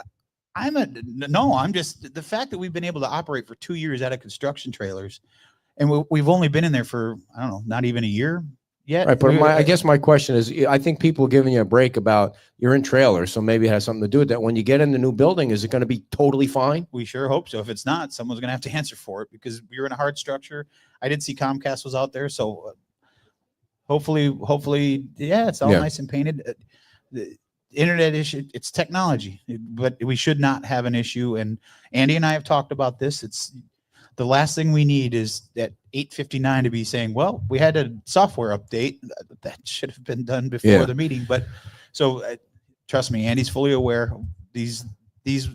fact that we've been able to operate for 2 years out of construction trailers, and we've only been in there for, I don't know, not even a year yet.
Right, but I guess my question is, I think people are giving you a break about you're in trailers, so maybe it has something to do with that. When you get in the new building, is it going to be totally fine?
We sure hope so. If it's not, someone's going to have to answer for it, because we're in a hard structure. I did see Comcast was out there, so hopefully, yeah, it's all nice and painted. The internet issue, it's technology, but we should not have an issue. And Andy and I have talked about this. It's the last thing we need is at 8:59 to be saying, well, we had a software update that should have been done before the meeting. But so trust me, Andy's fully aware. These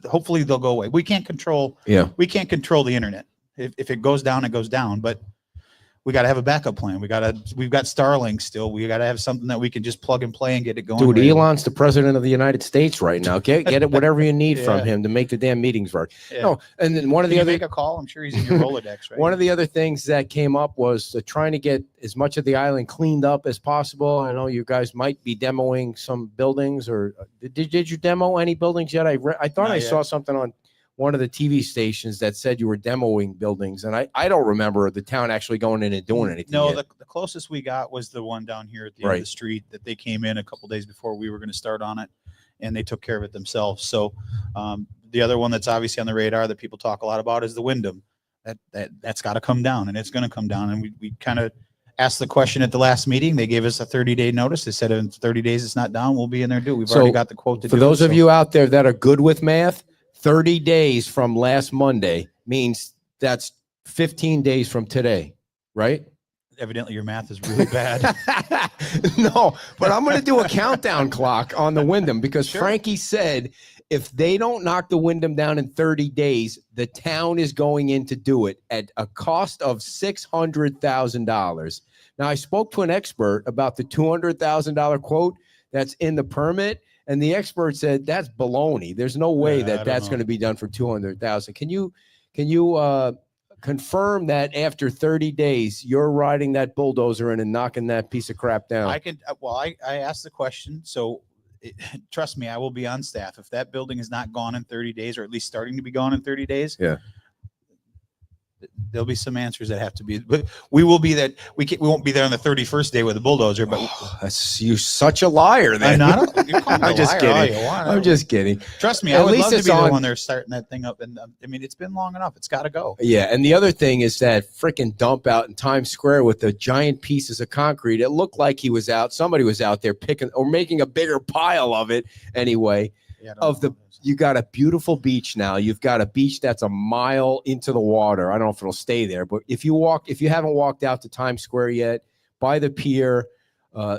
hopefully they'll go away. We can't control the internet. If it goes down, it goes down. But we got to have a backup plan. We've got Starlink still. We got to have something that we can just plug and play and get it going.
Dude, Elon's the president of the United States right now. Get it, whatever you need from him to make the damn meetings work.
Yeah.
No, and then one of the other,
make a call. I'm sure he's in your Rolodex, right?
One of the other things that came up was trying to get as much of the island cleaned up as possible. I know you guys might be demoing some buildings, or did you demo any buildings yet? I thought I saw something on one of the TV stations that said you were demoing buildings, and I don't remember the town actually going in and doing anything.
No,
yet.
the closest we got was the one down here at the end of the street that they came in a couple days before we were going to start on it, and they took care of it themselves. So the other one that's obviously on the radar that people talk a lot about is the Wyndham. That's got to come down, and it's going to come down. And we kind of asked the question at the last meeting. They gave us a 30-day notice. They said in 30 days it's not down, we'll be in there due. We've already got the quote to do.
For those of you out there that are good with math, 30 days from last Monday means that's 15 days from today, right?
Evidently your math is really bad.
No, but I'm going to do a countdown clock on the Wyndham, because Frankie said if they don't knock the Wyndham down in 30 days, the town is going in to do it at a cost of $600,000. Now, I spoke to an expert about the $200,000 quote that's in the permit, and the expert said that's baloney. There's no way that's going to be done for $200,000. Can you confirm that after 30 days you're riding that bulldozer in and knocking that piece of crap down?
I can. Well, I asked the question, so trust me, I will be on staff if that building is not gone in 30 days, or at least starting to be gone in 30 days.
Yeah.
There'll be some answers that have to be, but we will be that we won't be there on the 31st day with a bulldozer. But
you're such a liar. Then
I'm just kidding.
I'm just kidding.
Trust me, I would love to be the one there starting that thing up. And I mean, it's been long enough. It's got to go.
Yeah, and the other thing is that freaking dump out in Times Square with the giant pieces of concrete. It looked like somebody was out there picking or making a bigger pile of it anyway.
Yeah,
you got a beautiful beach now. You've got a beach that's a mile into the water. I don't know if it'll stay there, but if you haven't walked out to Times Square yet, by the pier,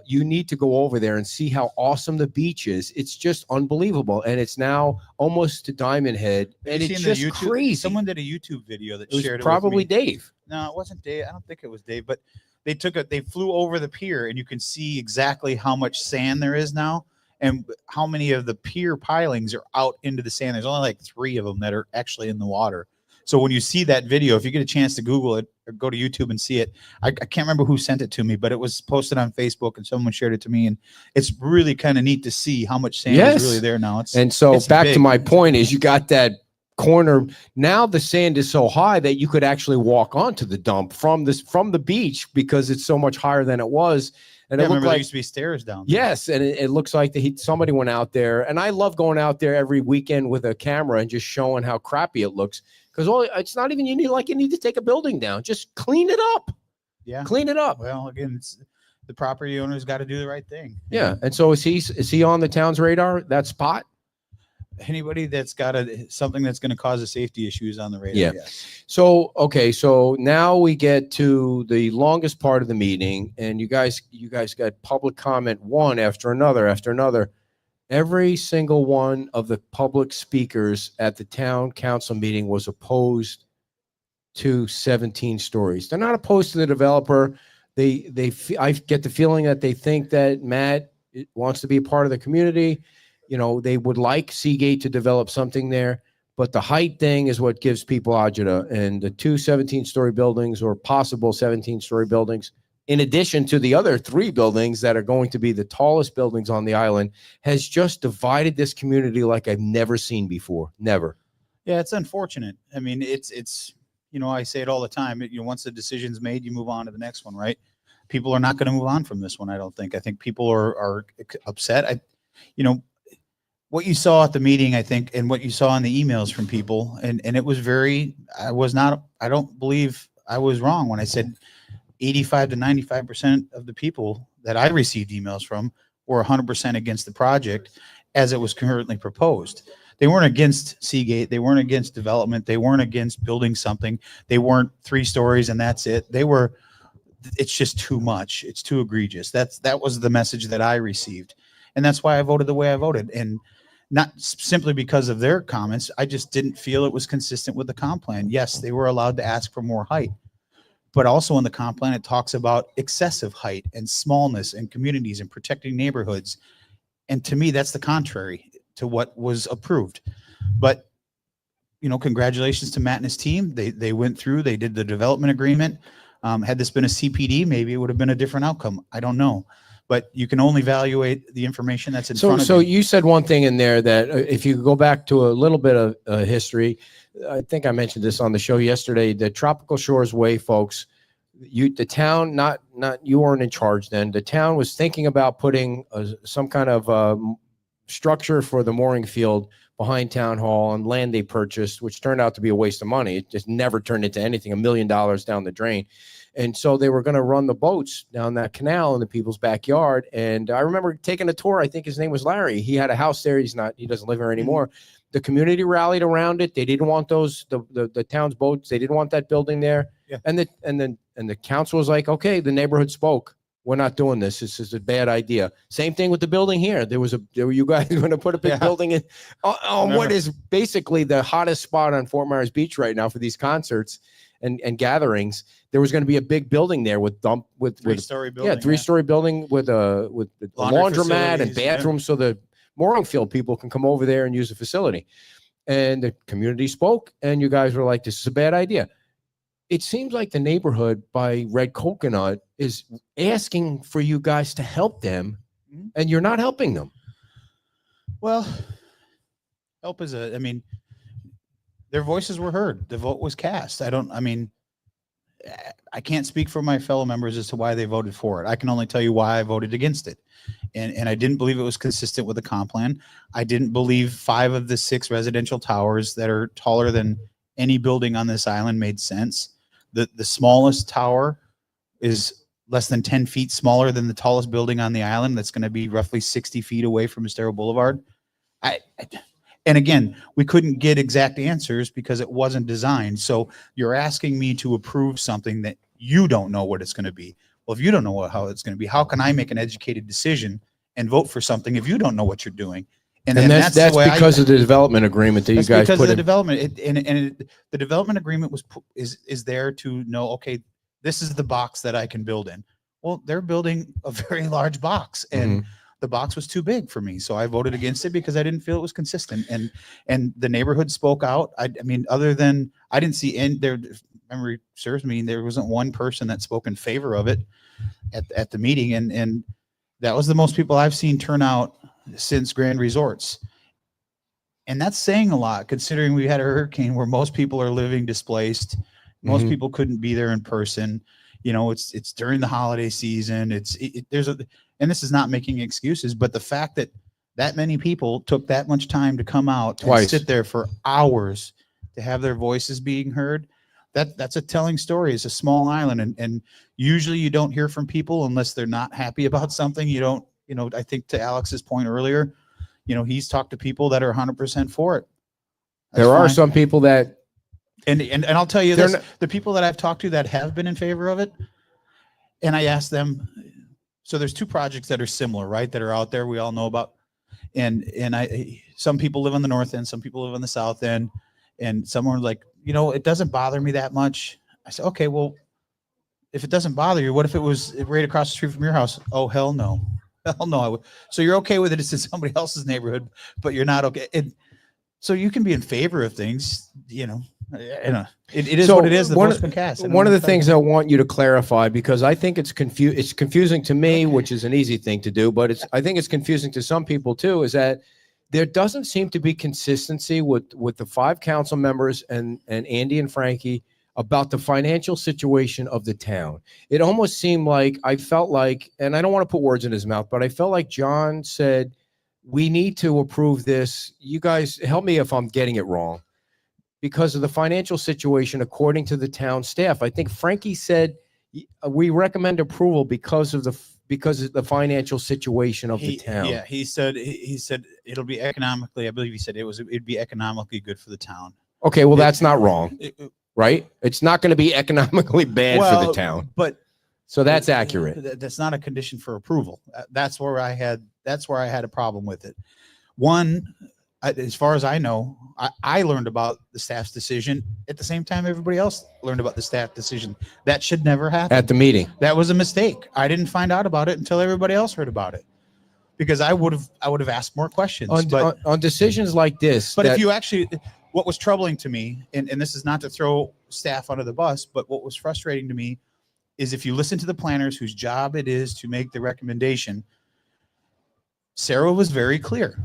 you need to go over there and see how awesome the beach is. It's just unbelievable, and it's now almost to Diamond Head, and it's just crazy.
Someone did a YouTube video that shared it.
Probably Dave.
No, it wasn't Dave. I don't think it was Dave, but they flew over the pier, and you can see exactly how much sand there is now, and how many of the pier pilings are out into the sand. There's only like 3 of them that are actually in the water. So when you see that video, if you get a chance to Google it or go to YouTube and see it, I can't remember who sent it to me, but it was posted on Facebook and someone shared it to me. And it's really kind of neat to see how much sand is really there now.
And so back to
big.
my point is you got that corner. Now the sand is so high that you could actually walk onto the dump from the beach because it's so much higher than it was. And
Yeah,
it looked
there
like,
used to be stairs down there.
yes, and it looks like somebody went out there. And I love going out there every weekend with a camera and just showing how crappy it looks. Because it's not even you need to take a building down. Just clean it up.
Yeah.
Clean it up.
Well, again, it's the property owner's got to do the right thing.
Yeah. And so is he on the town's radar, that spot?
Anybody that's got something that's going to cause a safety issue is on the radar.
Yeah.
Yes.
So, okay. So now we get to the longest part of the meeting, and you guys got public comment one after another. Every single one of the public speakers at the town council meeting was opposed to 17 stories. They're not opposed to the developer. I get the feeling that they think that Matt wants to be a part of the community. You know, they would like Seagate to develop something there, but the height thing is what gives people agita. And the two 17-story buildings or possible 17-story buildings, in addition to the other 3 buildings that are going to be the tallest buildings on the island, has just divided this community like I've never seen before. Never.
Yeah, it's unfortunate. I mean, it's you know, I say it all the time. You know, once the decision's made, you move on to the next one, right? People are not going to move on from this one, I don't think. I think people are upset. You know, what you saw at the meeting, I think, and what you saw in the emails from people, and it was I don't believe I was wrong when I said 85 to 95% of the people that I received emails from were 100% against the project as it was currently proposed. They weren't against Seagate. They weren't against development. They weren't against building something. They weren't 3 stories and that's it. It's just too much. It's too egregious. That was the message that I received. And that's why I voted the way I voted. And not simply because of their comments. I just didn't feel it was consistent with the comp plan. Yes, they were allowed to ask for more height, but also in the comp plan, it talks about excessive height and smallness and communities and protecting neighborhoods. And to me, that's the contrary to what was approved. But, you know, congratulations to Matt and his team. They went through, they did the development agreement. Had this been a CPD, maybe it would have been a different outcome. I don't know. But you can only evaluate the information that's in front of you.
So you said one thing in there that if you go back to a little bit of history, I think I mentioned this on the show yesterday, the Tropical Shores Way folks, the town, not you weren't in charge then. The town was thinking about putting some kind of structure for the mooring field behind town hall on land they purchased, which turned out to be a waste of money. It just never turned into anything, $1 million down the drain. And so they were going to run the boats down that canal in the people's backyard. And I remember taking a tour. I think his name was Larry. He had a house there. He doesn't live there anymore. The community rallied around it. They didn't want the town's boats. They didn't want that building there.
Yeah.
And the council was like, okay, the neighborhood spoke. We're not doing this. This is a bad idea. Same thing with the building here. There were you guys going to put a big building in on what is basically the hottest spot on Fort Myers Beach right now for these concerts and gatherings. There was going to be a big building there with
3-story building.
Yeah, 3-story building with a laundromat and bathrooms, so the mooring field people can come over there and use the facility. And the community spoke, and you guys were like, "This is a bad idea." It seems like the neighborhood by Red Coconut is asking for you guys to help them, and you're not helping them.
Well, help is their voices were heard. The vote was cast. I can't speak for my fellow members as to why they voted for it. I can only tell you why I voted against it. And I didn't believe it was consistent with the comp plan. I didn't believe 5 of the 6 residential towers that are taller than any building on this island made sense. The smallest tower is less than 10 feet smaller than the tallest building on the island. That's going to be roughly 60 feet away from Estero Boulevard. And again, we couldn't get exact answers because it wasn't designed. So you're asking me to approve something that you don't know what it's going to be. Well, if you don't know how it's going to be, how can I make an educated decision and vote for something if you don't know what you're doing?
And that's because of the development agreement that you guys put in.
Because of the development, the development agreement is there to know, okay, this is the box that I can build in. Well, they're building a very large box, and the box was too big for me. So I voted against it because I didn't feel it was consistent. And the neighborhood spoke out. I mean, other than I didn't see any there, if memory serves me, there wasn't one person that spoke in favor of it at the meeting. And that was the most people I've seen turn out since Grand Resorts. And that's saying a lot considering we had a hurricane where most people are living displaced. Most people couldn't be there in person. You know, it's during the holiday season. And this is not making excuses, but the fact that many people took that much time to come out and sit there for hours to have their voices being heard, that's a telling story. It's a small island, and usually you don't hear from people unless they're not happy about something. You don't, you know, I think to Alex's point earlier, you know, he's talked to people that are 100% for it. That's
there are
fine.
some people that,
and I'll tell you this, the people that I've talked to that have been in favor of it, and I asked them, so there's two projects that are similar, right? That are out there we all know about. And some people live on the north end, some people live on the south end, and someone was like, you know, it doesn't bother me that much. I said, okay, well, if it doesn't bother you, what if it was right across the street from your house? Oh, hell no. Hell no. I would. So you're okay with it? It's in somebody else's neighborhood, but you're not okay. So you can be in favor of things, you know. It is
So
what it is. The
one
vote's
of-
been cast.
one of the things I want you to clarify, because I think it's confusing to me, which is an easy thing to do, but I think it's confusing to some people too, is that there doesn't seem to be consistency with the 5 council members and Andy and Frankie about the financial situation of the town. It almost seemed like, I felt like, and I don't want to put words in his mouth, but I felt like John said, we need to approve this. You guys help me if I'm getting it wrong, because of the financial situation according to the town staff. I think Frankie said we recommend approval because of the financial situation of the town.
Yeah, he said it'll be economically, I believe he said it'd be economically good for the town.
Okay, well, that's not wrong, right? It's not going to be economically bad for the town.
But
So that's accurate.
That's not a condition for approval. That's where I had a problem with it. One, as far as I know, I learned about the staff's decision at the same time everybody else learned about the staff decision. That should never happen.
At the meeting.
That was a mistake. I didn't find out about it until everybody else heard about it, because I would have asked more questions.
On decisions like this.
But if you actually, what was troubling to me, and this is not to throw staff under the bus, but what was frustrating to me is if you listen to the planners whose job it is to make the recommendation, Sarah was very clear.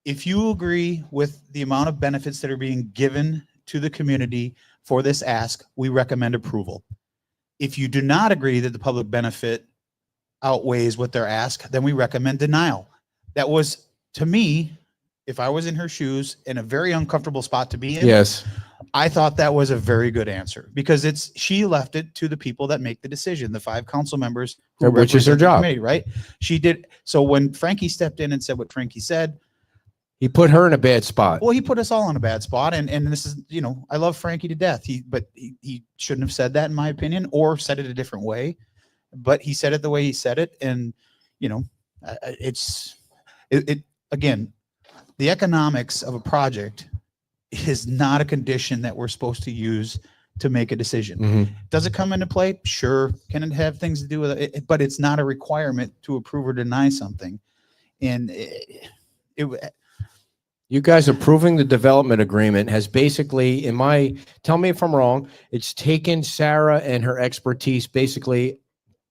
If you agree with the amount of benefits that are being given to the community for this ask, we recommend approval. If you do not agree that the public benefit outweighs what they're asked, then we recommend denial. That was, to me, if I was in her shoes, in a very uncomfortable spot to be in.
Yes.
I thought that was a very good answer, because she left it to the people that make the decision, the 5 council members,
which is her job,
right? She did. So when Frankie stepped in and said what Frankie said,
he put her in a bad spot.
well, he put us all in a bad spot. And this is, you know, I love Frankie to death. But he shouldn't have said that, in my opinion, or said it a different way. But he said it the way he said it. And, you know, again, the economics of a project is not a condition that we're supposed to use to make a decision.
Mm-hmm.
Does it come into play? Sure. Can it have things to do with it? But it's not a requirement to approve or deny something. And
you guys approving the development agreement has basically, tell me if I'm wrong, it's taken Sarah and her expertise, basically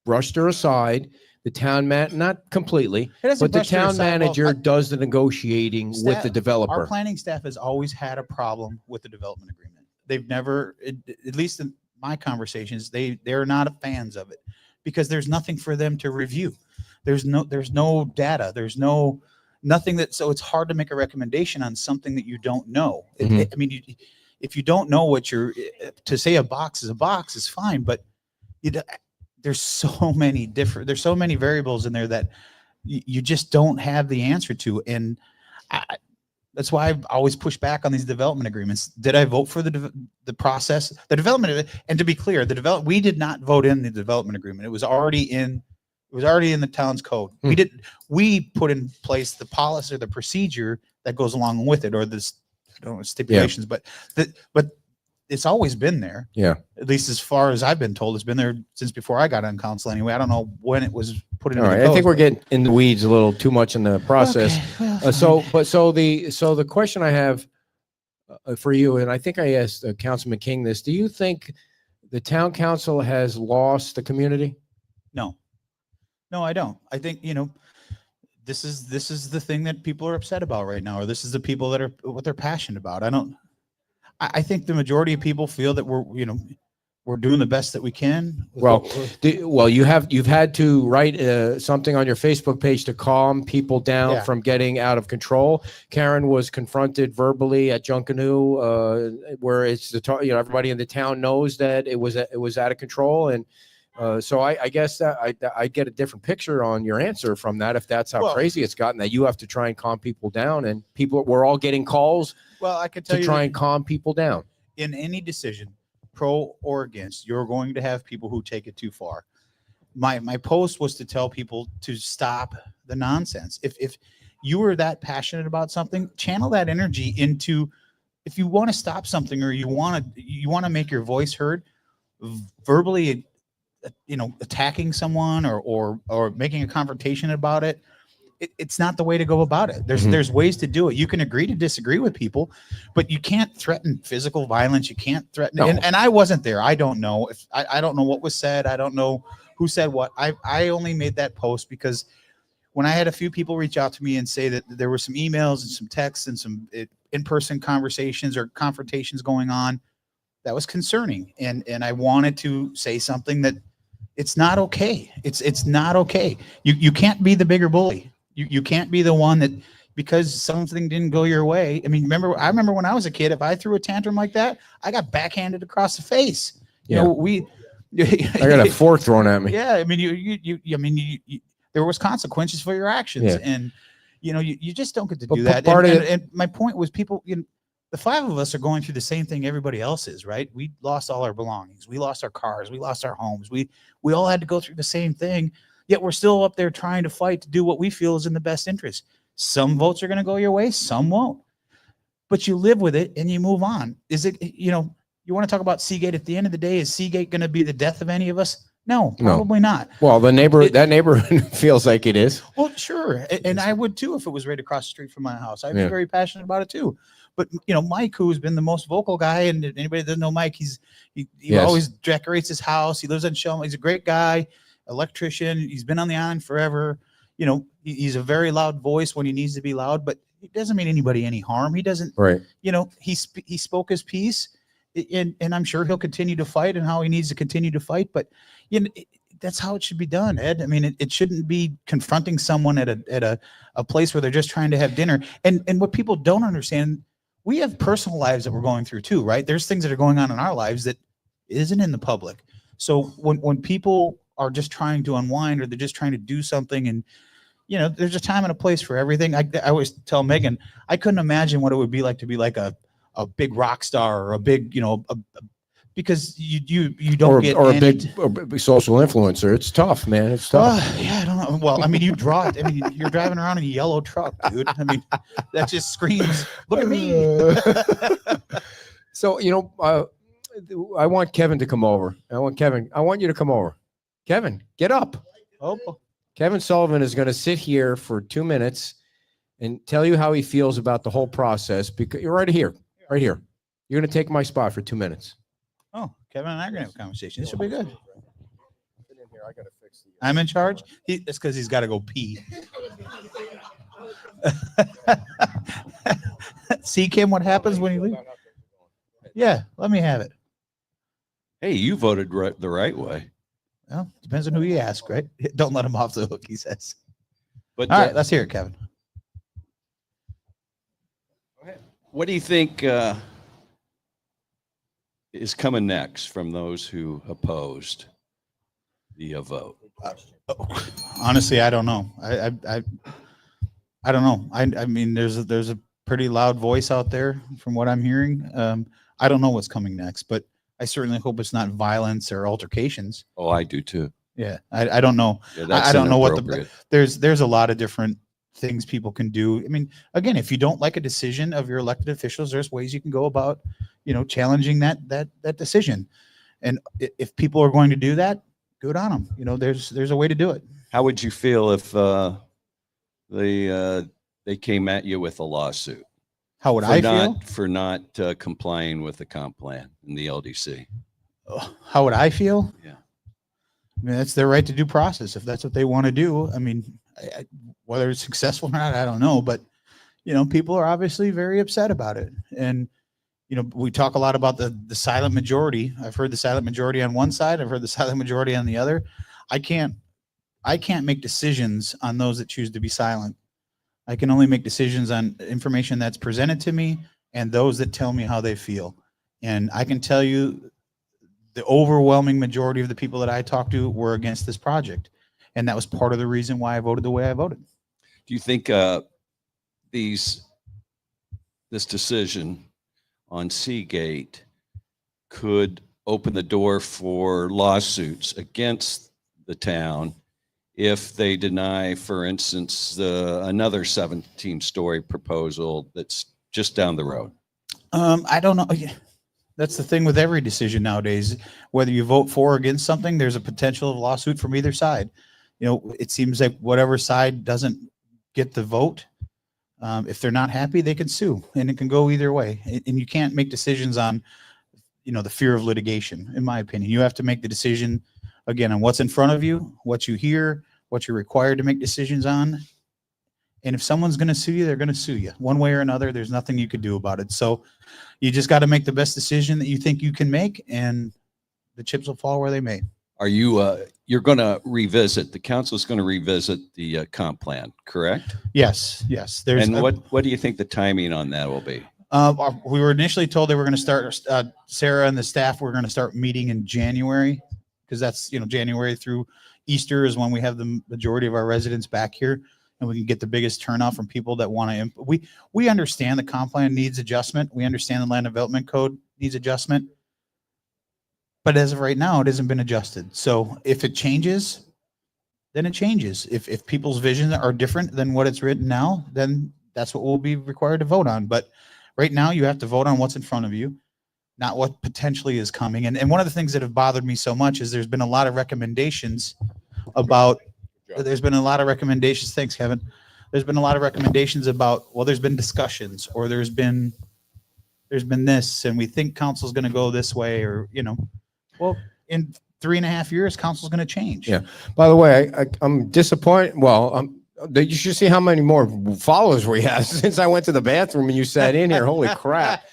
brushed her aside. The town not completely, but the town manager does the negotiating with the developer.
Our planning staff has always had a problem with the development agreement. They've never, at least in my conversations, they're not fans of it, because there's nothing for them to review. There's no data. There's nothing so it's hard to make a recommendation on something that you don't know. I mean, if you don't know to say a box is fine, but there's so many variables in there that you just don't have the answer to. And that's why I've always pushed back on these development agreements. Did I vote for the process, the development of it? And to be clear, we did not vote in the development agreement. It was already in the town's code. We put in place the policy or the procedure that goes along with it, or this, I don't know, stipulations, but it's always been there.
Yeah.
At least as far as I've been told, it's been there since before I got on council anyway. I don't know when it was put into
All right.
the
I think
code,
we're getting in the weeds a little too much in the process.
Okay, well,
So the question I have for you, and I think I asked Councilman King this, do you think the town council has lost the community?
No, I don't. I think, this is the thing that people are upset about right now, or this is the people that are what they're passionate about. I think the majority of people feel that we're doing the best that we can.
Well, you've had to write something on your Facebook page to calm people down
Yeah.
from getting out of control. Karen was confronted verbally at Junkanoo, where it's everybody in the town knows that it was out of control, and so I guess that I get a different picture on your answer from that. If that's how crazy it's gotten, that you have to try and calm people down, and we're all getting calls.
Well, I could tell
to
you
try and calm people down.
In any decision, pro or against, you're going to have people who take it too far. My post was to tell people to stop the nonsense. If you were that passionate about something, channel that energy into, if you want to stop something or you want to make your voice heard, verbally, attacking someone or making a confrontation about it. It's not the way to go about it. There's ways to do it. You can agree to disagree with people, but you can't threaten physical violence. You can't threaten.
No.
And I wasn't there. I don't know if I don't know what was said. I don't know who said what. I only made that post because when I had a few people reach out to me and say that there were some emails and some texts and some in-person conversations or confrontations going on, that was concerning. And I wanted to say something that it's not okay. It's not okay. You can't be the bigger bully. You can't be the one that, because something didn't go your way. I mean, I remember when I was a kid, if I threw a tantrum like that, I got backhanded across the face.
Yeah.
I
I got a fork thrown at me.
Yeah. I mean, there was consequences for your actions, and you just don't get to do that. And my point was, people, the five of us are going through the same thing everybody else is, right? We lost all our belongings. We lost our cars. We lost our homes. We all had to go through the same thing. Yet we're still up there trying to fight to do what we feel is in the best interest. Some votes are going to go your way, some won't. But you live with it and you move on. Is it, you want to talk about Seagate at the end of the day? Is Seagate going to be the death of any of us? No, probably not.
Well, that neighborhood feels like it is.
Well, sure. And I would too if it was right across the street from my house. I'd be very passionate about it too. But Mike, who's been the most vocal guy, and anybody that doesn't know Mike, he always decorates his house. He lives in Shelma. He's a great guy, electrician. He's been on the island forever. He's a very loud voice when he needs to be loud, but it doesn't mean anybody any harm. He doesn't. Right. He spoke his piece, and I'm sure he'll continue to fight and how he needs to continue to fight. But that's how it should be done, Ed. I mean, it shouldn't be confronting someone at a place where they're just trying to have dinner. And what people don't understand, we have personal lives that we're going through too, right? There's things that are going on in our lives that isn't in the public. So when people are just trying to unwind, or they're just trying to do something, and there's a time and a place for everything. I always tell Megan, I couldn't imagine what it would be like to be like a big rock star, or a big, because you don't get
a big social influencer. It's tough, man. It's tough.
Yeah, I don't know. Well, I mean, you draw it. I mean, you're driving around in a yellow truck, dude. I mean, that just screams, look at me.
So, I want Kevin to come over. I want you to come over. Kevin, get up.
Oh.
Kevin Sullivan is going to sit here for 2 minutes and tell you how he feels about the whole process, because you're right here. You're going to take my spot for 2 minutes.
Oh, Kevin and I are going to have a conversation. This will be good. I'm in charge? It's because he's got to go pee. See, Kim, what happens when you leave? Yeah, let me have it.
Hey, you voted the right way.
Well, depends on who you ask, right? Don't let him off the hook, he says.
But
all right, let's hear it, Kevin.
What do you think is coming next from those who opposed the vote?
Honestly, I don't know. I don't know. I mean, there's a pretty loud voice out there from what I'm hearing. I don't know what's coming next, but I certainly hope it's not violence or altercations.
Oh, I do too.
Yeah, I don't know.
Yeah, that's
I don't know what there's a lot of different things people can do. I mean, again, if you don't like a decision of your elected officials, there's ways you can go about, challenging that decision. And if people are going to do that, good on them. There's a way to do it.
How would you feel if they came at you with a lawsuit?
How would I feel?
For not complying with the comp plan in the LDC?
How would I feel?
Yeah.
I mean, that's their right to due process. If that's what they want to do, I mean, whether it's successful or not, I don't know. But, people are obviously very upset about it. And, we talk a lot about the silent majority. I've heard the silent majority on one side. I've heard the silent majority on the other. I can't make decisions on those that choose to be silent. I can only make decisions on information that's presented to me and those that tell me how they feel. And I can tell you the overwhelming majority of the people that I talked to were against this project. And that was part of the reason why I voted the way I voted.
Do you think this decision on Seagate could open the door for lawsuits against the town if they deny, for instance, another 17-story proposal that's just down the road?
I don't know. That's the thing with every decision nowadays. Whether you vote for or against something, there's a potential of lawsuit from either side. It seems like whatever side doesn't get the vote, if they're not happy, they can sue, and it can go either way. And you can't make decisions on, the fear of litigation, in my opinion. You have to make the decision, again, on what's in front of you, what you hear, what you're required to make decisions on. And if someone's going to sue you, they're going to sue you one way or another. There's nothing you could do about it. So you just got to make the best decision that you think you can make, and the chips will fall where they may.
Are you're going to revisit, the council's going to revisit the comp plan, correct?
Yes.
And what do you think the timing on that will be?
We were initially told they were going to start, Sarah and the staff were going to start meeting in January, because that's, January through Easter is when we have the majority of our residents back here, and we can get the biggest turnout from people that want to. We understand the comp plan needs adjustment. We understand the land development code needs adjustment. But as of right now, it hasn't been adjusted. So if it changes, then it changes. If people's visions are different than what it's written now, then that's what we'll be required to vote on. But right now, you have to vote on what's in front of you, not what potentially is coming. And one of the things that have bothered me so much is there's been a lot of recommendations about, thanks, Kevin. There's been a lot of recommendations about, well, there's been discussions, or there's been this, and we think council's going to go this way, or, well, in 3.5 years, council's going to change.
Yeah. By the way, I'm disappointed. Well, you should see how many more followers we have since I went to the bathroom and you sat in here. Holy crap.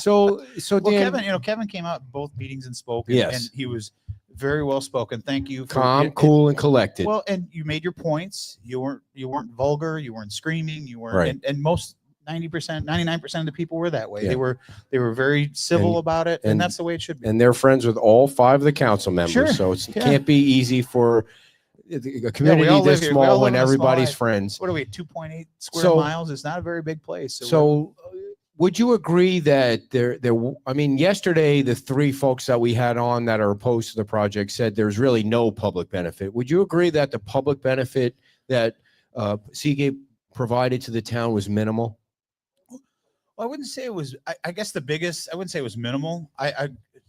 So Dan,
Kevin came out both meetings and spoke,
yes,
and he was very well spoken. Thank you.
Calm, cool, and collected.
Well, and you made your points. You weren't vulgar. You weren't screaming. You weren't,
right.
And most 90%, 99% of the people were that way. Yeah. They were very civil about it, and that's the way it should be.
And they're friends with all 5 of the council members.
Sure.
So it can't be easy for a community this small when everybody's friends.
What are we, 2.8 square miles? It's not a very big place.
So would you agree that yesterday, the 3 folks that we had on that are opposed to the project said there's really no public benefit. Would you agree that the public benefit that Seagate provided to the town was minimal?
Well, I wouldn't say it was, I guess the biggest, I wouldn't say it was minimal. I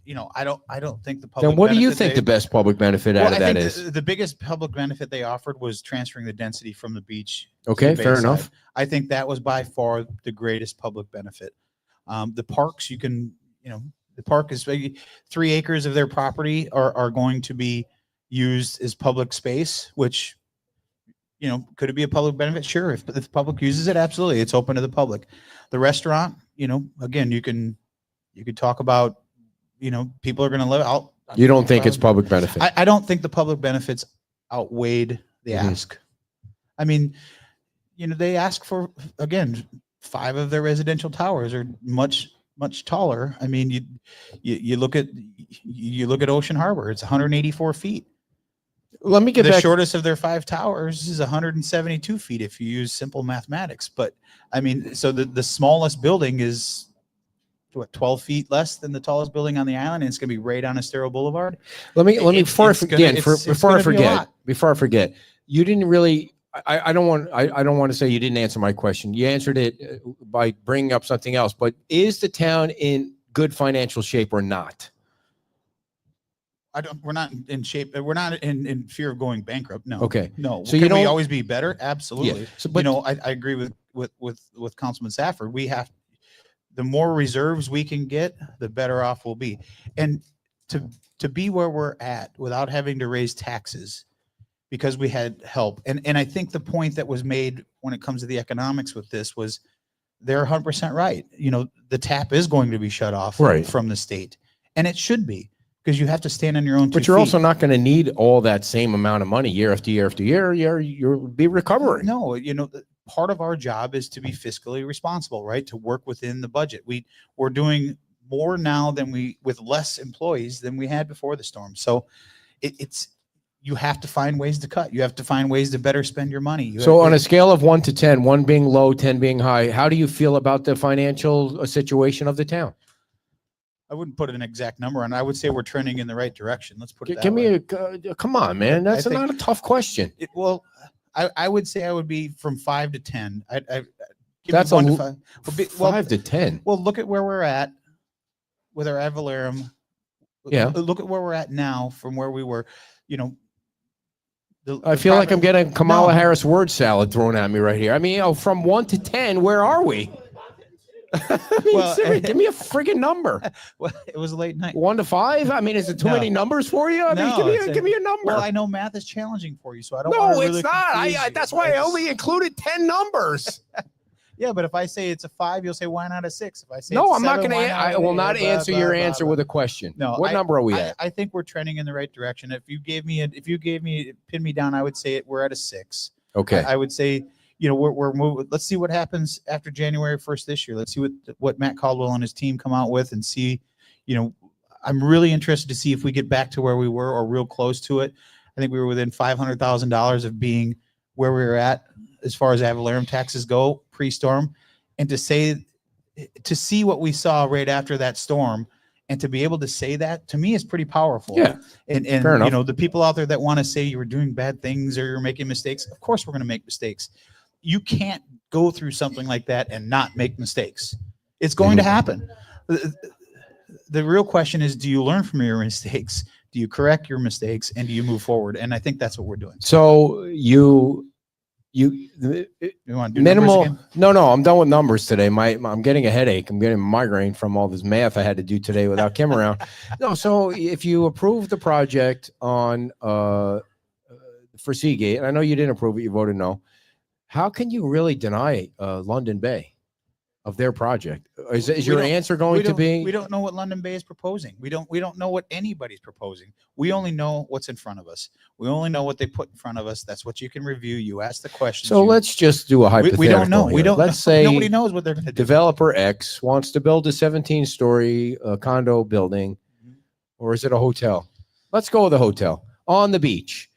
don't think the public.
Then what do you think the best public benefit out of that is?
The biggest public benefit they offered was transferring the density from the beach.
Okay, fair enough.
I think that was by far the greatest public benefit. The parks, the park is 3 acres of their property are going to be used as public space, which, could it be a public benefit? Sure. If the public uses it, absolutely. It's open to the public. The restaurant, again, you could talk about, people are going to live out.
You don't think it's public benefit?
I don't think the public benefits outweighed the ask. I mean, they ask for, again, 5 of their residential towers are much, much taller. I mean, you look at Ocean Harbor, it's 184 feet.
Let me get
the
back.
shortest of their 5 towers is 172 feet if you use simple mathematics. But I mean, so the smallest building is what, 12 feet less than the tallest building on the island, and it's going to be right on Estero Boulevard. Before I forget, you didn't really. I don't want to say you didn't answer my question. You answered it by bringing up something else. But is the town in
good financial shape or not?
We're not in shape. We're not in fear of going bankrupt. No.
Okay.
No.
So
So
you
can we
don't-
always be better? Absolutely.
Yeah. So, but
I agree with Councilman Safford. The more reserves we can get, the better off we'll be. And to be where we're at without having to raise taxes because we had help. And I think the point that was made when it comes to the economics with this was they're 100% right. The tap is going to be shut off
Right.
from the state, and it should be, because you have to stand on your own 2
but you're
feet.
also not going to need all that same amount of money year after year after year. You'll be recovering.
No, part of our job is to be fiscally responsible, right? To work within the budget. We're doing more now with less employees than we had before the storm. So you have to find ways to cut. You have to find ways to better spend your money.
So on a scale of 1 to 10, 1 being low, 10 being high, how do you feel about the financial situation of the town?
I wouldn't put an exact number on. I would say we're trending in the right direction. Let's put it that
Give me
way.
come on, man. That's
I think-
not a tough question.
I would say I would be from 5 to 10.
That's
one
a
to 5. Well,
5 to 10.
Well, look at where we're at with our ad valorem.
Yeah.
Look at where we're at now from where we were.
I feel like I'm getting Kamala
No.
Harris word salad thrown at me right here. I mean, from 1 to 10, where are we? I mean,
Well,
seriously, give me a friggin' number.
Well, it was a late night.
1 to 5? I mean, is it too
No.
many numbers for you? I mean,
No,
give me a number.
Well, I know math is challenging for you, so I don't.
No,
wanna
it's
really
not.
confuse you.
That's why I only included 10 numbers.
Yeah, but if I say it's a 5, you'll say why not a 6? If I say
No,
it's a
I'm not
7,
going
why
to.
not
I
a
will
8?
not
Blah,
answer
blah,
your
blah,
answer
blah.
with a question.
No,
What number are we at?
I think we're trending in the right direction. If you gave me pin me down, I would say we're at a 6.
Okay.
I would say, we're moving. Let's see what happens after January 1st this year. Let's see what Matt Caldwell and his team come out with and see, I'm really interested to see if we get back to where we were or real close to it. I think we were within $500,000 of being where we were at as far as ad valorem taxes go pre-storm. And to see what we saw right after that storm and to be able to say that, to me, is pretty powerful.
Yeah.
And
Fair enough.
the people out there that want to say you were doing bad things or you're making mistakes, of course we're going to make mistakes. You can't go through something like that and not make mistakes. It's going to happen. The real question is, do you learn from your mistakes? Do you correct your mistakes? And do you move forward? And I think that's what we're doing.
So you
You want to do
minimal.
numbers again?
No, I'm done with numbers today. I'm getting a headache. I'm getting a migraine from all this math I had to do today without Kim around. No, so if you approve the project on for Seagate, and I know you didn't approve it, you voted no. How can you really deny London Bay of their project? Is your answer going to be?
We don't know what London Bay is proposing. We don't know what anybody's proposing. We only know what's in front of us. We only know what they put in front of us. That's what you can review. You ask the questions.
So let's just do a hypothetical.
We don't know. We
here.
don't.
Let's say
nobody knows what they're going to do.
developer X wants to build a 17-story condo building, or is it a hotel? Let's go with a hotel on the beach.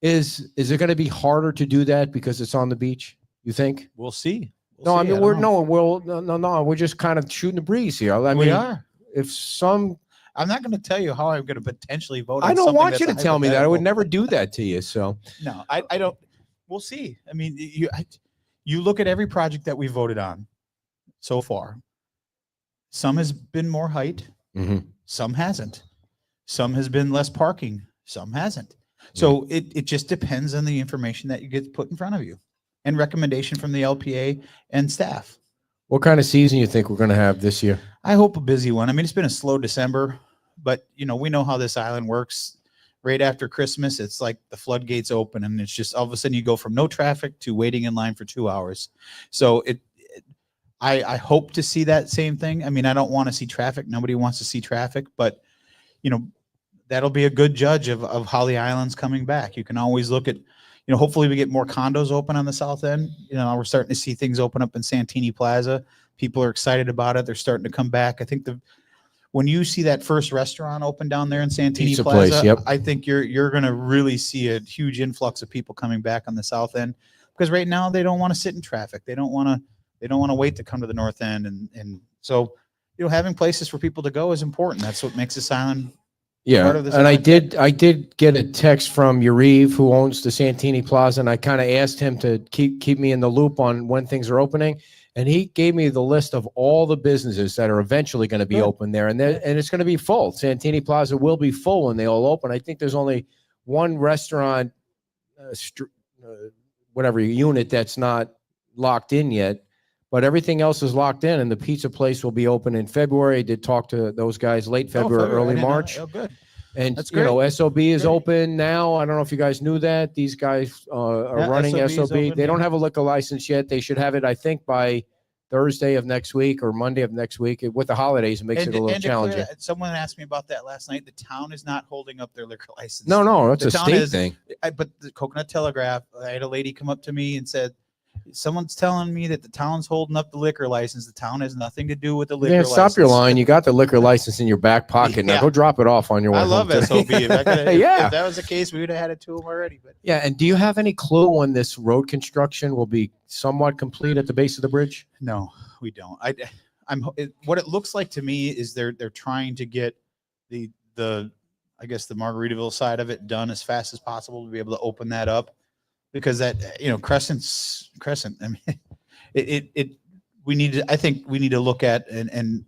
Is it going to be harder to do that because it's on the beach? You think?
We'll see.
No, I mean
don't know.
we're just kind of shooting the breeze here. I
we
mean,
are. I'm not going to tell you how I'm going to potentially vote.
I
on
don't
something
want you to
that's
tell me that. I would
hypothetical.
never do that to you. So
No, I don't. We'll see. I mean, you look at every project that we voted on so far. Some has been more height.
Mhm.
Some hasn't. Some has been less parking. Some hasn't. So it just depends on the information that you get put in front of you and recommendation from the LPA and staff.
what kind of season you think we're going to have this year?
I hope a busy one. I mean, it's been a slow December, but we know how this island works. Right after Christmas, it's like the floodgates open and it's just all of a sudden you go from no traffic to waiting in line for 2 hours. So I hope to see that same thing. I mean, I don't want to see traffic. Nobody wants to see traffic, but that'll be a good judge of how the island's coming back. You can always look at, hopefully we get more condos open on the south end. We're starting to see things open up in Santini Plaza. People are excited about it. They're starting to come back. I think when you see that first restaurant open down there in Santini
Pizza
Plaza,
place, yep.
I think you're going to really see a huge influx of people coming back on the south end, because right now they don't want to sit in traffic. They don't want to wait to come to the north end. And so, having places for people to go is important. That's what makes this island.
Yeah,
part of this
and I
event.
did get a text from Yariv, who owns the Santini Plaza, and I kind of asked him to keep me in the loop on when things are opening. And he gave me the list of all the businesses that are eventually going to be open there. And it's going to be full. Santini Plaza will be full when they all open. I think there's only one restaurant, whatever unit that's not locked in yet. But everything else is locked in, and the pizza place will be open in February. I did talk to those guys late February, early March.
Oh, good.
And,
That's
you know,
great.
SOB is
Great.
open now. I don't know if you guys knew that. These guys are
Yeah,
running
SOB is
SOB.
open,
They don't
yeah.
have a liquor license yet. They should have it, I think, by Thursday of next week or Monday of next week. With the holidays, it makes it a little
to clear
challenging.
that, someone asked me about that last night. The town is not holding up their liquor license.
No, it's
The
a
town
state
is-
thing.
But the Coconut Telegraph, I had a lady come up to me and said, someone's telling me that the town's holding up the liquor license. The town has nothing to do with the liquor
Yeah,
license.
stop your line. You got the liquor license in your back pocket. Now
Yeah.
go drop it off on your way
I
home
love
today.
SOB. If,
Yeah.
if that was the case, we would have had it to them already. But
Yeah, and do you have any clue when this road construction will be somewhat complete at the base of the bridge?
no, we don't. What it looks like to me is they're trying to get the I guess the Margaritaville side of it done as fast as possible to be able to open that up, because that Crescent. I mean, I think we need to look at and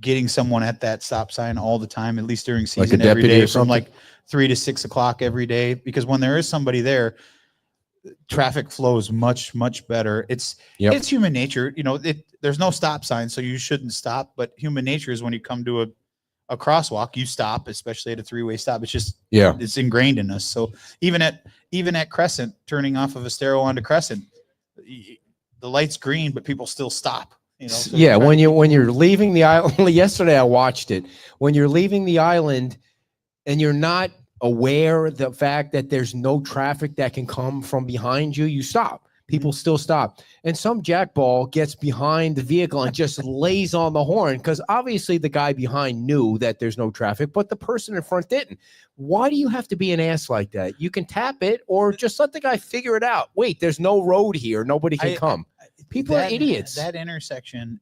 getting someone at that stop sign all the time, at least during
Like a
season, every
deputy
day
or
from
something?
like 3 to 6 o'clock every day, because when there is somebody there, traffic flows much better. It's human nature. There's no stop sign, so you shouldn't stop. But human nature is when you come to a crosswalk, you stop, especially at a 3-way stop. It's just it's ingrained in us. So even at Crescent, turning off of Estero onto Crescent, the light's green, but people still stop. So
Yeah,
try
when
to
you're leaving the island. Yesterday I watched it. When you're leaving the island and you're not aware of the fact that there's no traffic that can come from behind you, you stop. People still stop. And some jackball gets behind the vehicle and just lays on the horn, because obviously the guy behind knew that there's no traffic, but the person in front didn't. Why do you have to be an ass like that? You can tap it or just let the guy figure it out. Wait, there's no road here. Nobody can come. People are idiots.
That intersection,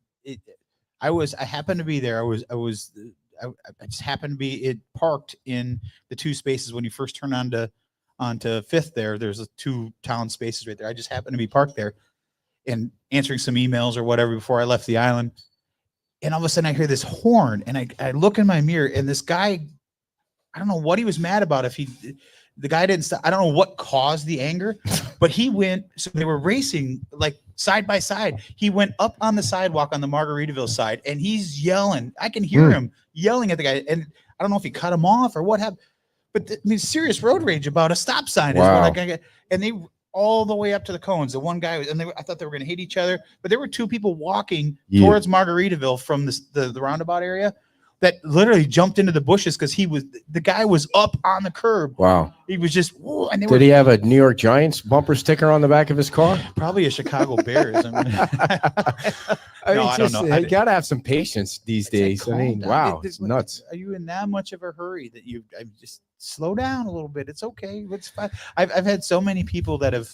I happened to be there. I just happened to be parked in the 2 spaces when you first turn onto Fifth. There's 2 town spaces right there. I just happened to be parked there and answering some emails or whatever before I left the island. And all of a sudden I hear this horn, and I look in my mirror, and this guy, I don't know what he was mad about. The guy didn't stop. I don't know what caused the anger, but he went. So they were racing like side by side. He went up on the sidewalk on the Margaritaville side, and he's yelling. I can hear him yelling at the guy, and I don't know if he cut him off or what happened. But serious road rage about a stop sign is what I get. And they all the way up to the cones. The one guy, I thought they were going to hit each other, but there were 2 people walking towards Margaritaville from the roundabout area that literally jumped into the bushes because the guy was up on the curb.
Wow.
He was just, and
Did he have a New York Giants bumper sticker on the back of his car?
probably a Chicago Bears. I mean,
I
No, I don't know.
You got to have some patience these days. I mean,
calm down.
wow,
It-
it's nuts.
Are you in that much of a hurry that I just slow down a little bit? It's okay. It's fine. I've had so many people that have,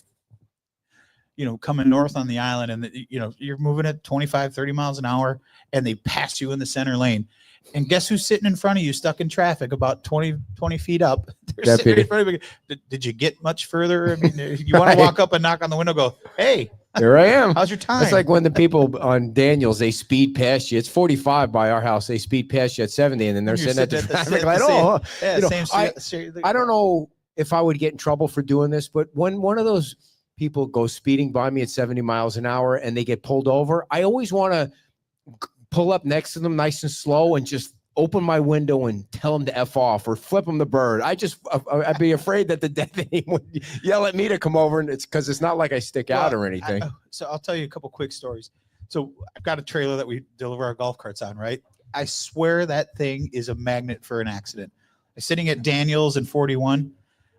coming north on the island, and you're moving at 25, 30 miles an hour, and they pass you in the center lane. And guess who's sitting in front of you, stuck in traffic about 20 feet up? They're sitting right in front of you. Did you get much further? I mean, you want to walk up and knock on the window, go, hey,
Here I am.
how's your time?
It's like when the people on Daniels, they speed past you. It's 45 by our house. They speed past you at 70, and then they're
You're
sitting at the
sitting at the
traffic
same-
light.
the same-
Oh,
yeah,
you know,
same
I don't know if I would get in trouble for doing this, but when one of those people goes speeding by me at 70 miles an hour and they get pulled over, I always want to pull up next to them nice and slow and just open my window and tell them to F off or flip them the bird. I'd be afraid that the deputy would yell at me to come over, and it's because it's not like I stick out or anything.
So I'll tell you a couple quick stories. So I've got a trailer that we deliver our golf carts on, right? I swear that thing is a magnet for an accident. I'm sitting at Daniels and 41,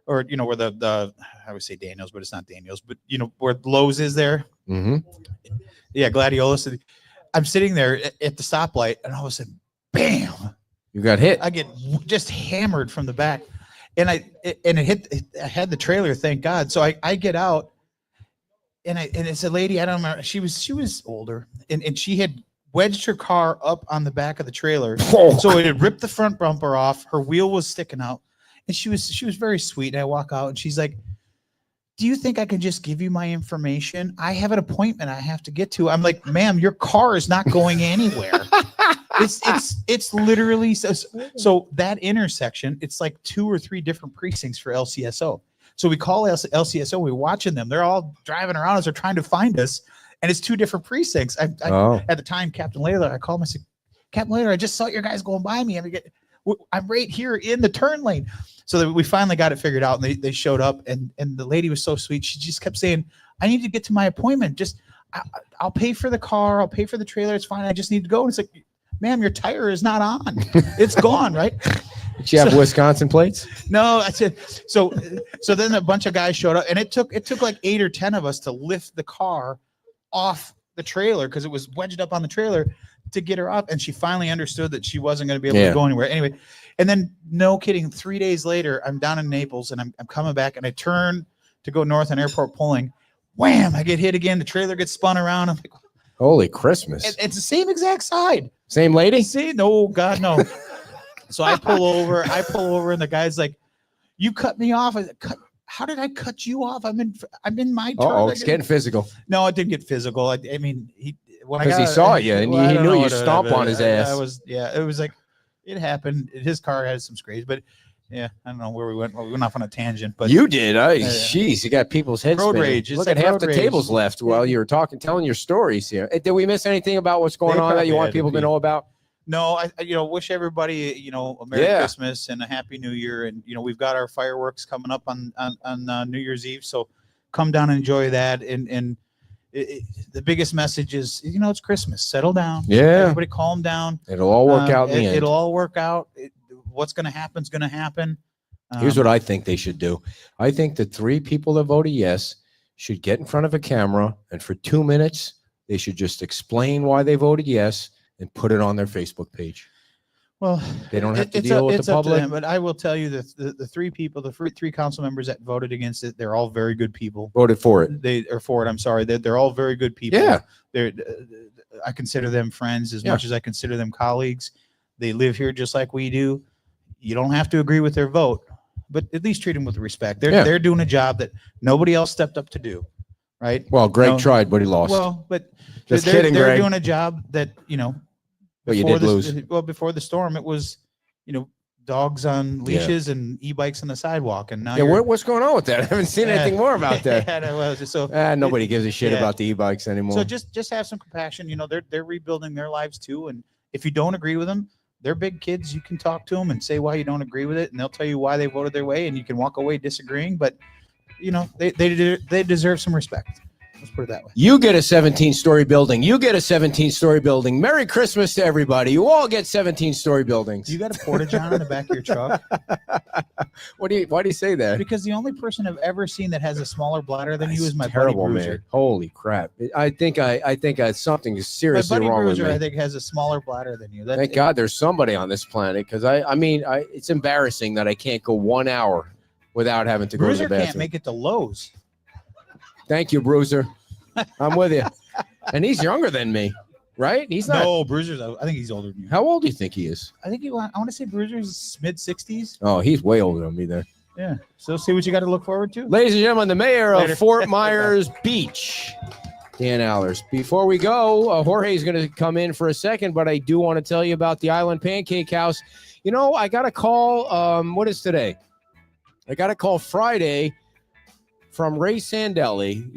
or where the I would say Daniels, but it's not Daniels, but where Lowe's is there.
Mm-hmm.
Yeah, Gladiolus. I'm sitting there at the stoplight, and all of a sudden, bam!
You got hit.
I get just hammered from the back, and I had the trailer, thank God. So I get out, and it's a lady, I don't remember. She was older, and she had wedged her car up on the back of the trailer, so it had ripped the front bumper off. Her wheel was sticking out, and she was very sweet. And I walk out, and she's like, do you think I can just give you my information? I have an appointment I have to get to. I'm like, ma'am, your car is not going anywhere. It's literally so that intersection, it's like 2 or 3 different precincts for LCSO. So we call LCSO, we're watching them. They're all driving around as they're trying to find us. And it's 2 different precincts. At the time, Captain Layler, I called him, I said, Captain Layler, I just saw your guys going by me. I'm right here in the turn lane. So we finally got it figured out, and they showed up, and the lady was so sweet. She just kept saying, I need to get to my appointment. Just, I'll pay for the car. I'll pay for the trailer. It's fine. I just need to go. And it's like, ma'am, your tire is not on. It's gone, right?
Did you have Wisconsin plates?
No, I said, so then a bunch of guys showed up, and it took like 8 or 10 of us to lift the car off the trailer because it was wedged up on the trailer to get her up. And she finally understood that she wasn't going to be able to go anywhere. Anyway, and then no kidding, 3 days later, I'm down in Naples and I'm coming back, and I turn to go north on Airport Pulling. Wham! I get hit again. The trailer gets spun around. I'm like,
holy Christmas.
It's the same exact side.
Same lady?
See? No, God, no. So I pull over, and the guy's like, you cut me off. I said, how did I cut you off? I'm in my turn.
Oh, it's getting physical.
No, it didn't get physical. I mean,
because he saw you and he knew you stomp on his ass.
It was like, it happened. His car had some scrapes, but yeah, I don't know where we went. Well, we went off on a tangent, but
you did. Jeez, you got people's heads
road
spinning.
rage.
Look at half the tables left while you were telling your stories here. Did we miss anything about what's going on that you want people to know about?
No, I wish everybody, a Merry Christmas and a Happy New Year. And, we've got our fireworks coming up on New Year's Eve. So come down and enjoy that. And the biggest message is, it's Christmas. Settle down.
Yeah.
Everybody calm down.
It'll all work out in the end.
It'll all work out. What's going to happen is going to happen.
Here's what I think they should do. I think the 3 people that voted yes should get in front of a camera, and for 2 minutes, they should just explain why they voted yes and put it on their Facebook page.
Well,
they don't have to deal with the public.
Up to them, but I will tell you that the 3 people, the 3 council members that voted against it, they're all very good people.
Voted for it.
They are for it. I'm sorry. They're all very good people.
Yeah.
I consider them friends as much as I consider them colleagues. They live here just like we do. You don't have to agree with their vote, but at least treat them with respect. They're doing a job that nobody else stepped up to do. Right.
Well, Greg tried, but he lost.
Well, but
just kidding,
they're
Greg.
doing a job that,
but you did lose.
Well, before the storm, it was, dogs on leashes and e-bikes on the sidewalk. And now
what's going on with that? I haven't seen anything more about that. Nobody gives a shit about the e-bikes anymore.
So just have some compassion. They're rebuilding their lives too. And if you don't agree with them, they're big kids. You can talk to them and say why you don't agree with it, and they'll tell you why they voted their way, and you can walk away disagreeing. But they deserve some respect. Let's put it that way. You get a 17-story building. You get a 17-story building. Merry Christmas to everybody. You all get 17-story buildings. You got a porta-john in the back of your truck? Why do you say that? Because the only person I've ever seen that has a smaller bladder than you is my buddy Bruiser. Man. Holy crap! I think something is seriously wrong with me. My buddy Bruiser, I think, has a smaller bladder than you. Thank God there's somebody on this planet, because it's embarrassing that I can't go 1 hour without having to go to the bathroom. Bruiser can't make it to Lowe's. Thank you, Bruiser. I'm with you. And he's younger than me, right? He's not. No, Bruiser's, I think he's older than you. How old do you think he is? I want to say Bruiser's mid-60s. Oh, he's way older than me there. Yeah. So see what you got to look forward to. Ladies and gentlemen, the mayor of Fort Myers Beach, Dan Allers. Before we go, Jorge's going to come in for a second, but I do want to tell you about the Island Pancake House. I got a call. What is today? I got a call Friday from Ray Sandelli,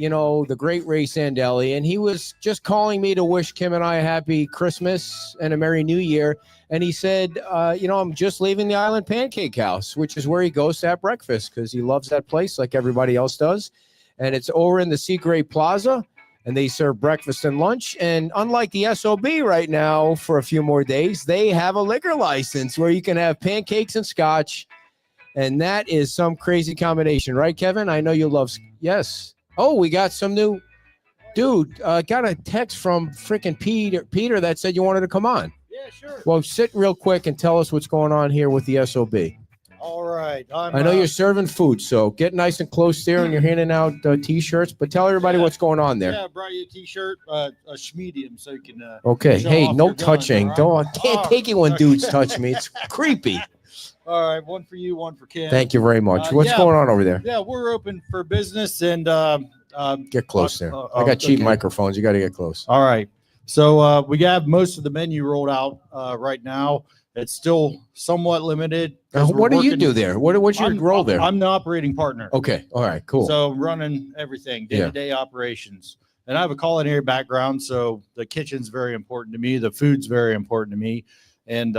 the great Ray Sandelli, and he was just calling me to wish Kim and I a happy Christmas and a Merry New Year. And he said, I'm just leaving the Island Pancake House, which is where he goes to have breakfast because he loves that place like everybody else does. And it's over in the Seagrave Plaza, and they serve breakfast and lunch. And unlike the SOB right now, for a few more days, they have a liquor license where you can have pancakes and scotch. And that is some crazy combination, right, Kevin? I know you love. Yes. Oh, we got some new dude. Got a text from freaking Peter that said you wanted to come on. Yeah, sure. Well, sit real quick and tell us what's going on here with the SOB. All right. I know you're serving food, so get nice and close there, and you're handing out T-shirts. But tell everybody what's going on there. Yeah, I brought you a T-shirt, a medium, so you can. Okay. Hey, no touching. Can't take it when dudes touch me. It's creepy.
All right, one for you, one for Kim.
Thank you very much. What's
yeah.
going on over there?
Yeah, we're open for business and
Get close there. I got cheap microphones. You got to get close.
All right. So we have most of the menu rolled out right now. It's still somewhat limited.
What do you do there? What's your role there?
I'm the operating partner.
Okay. All right. Cool.
So running everything, day-to-day operations. And I have a culinary background, so the kitchen's very important to me. The food's very important to me. And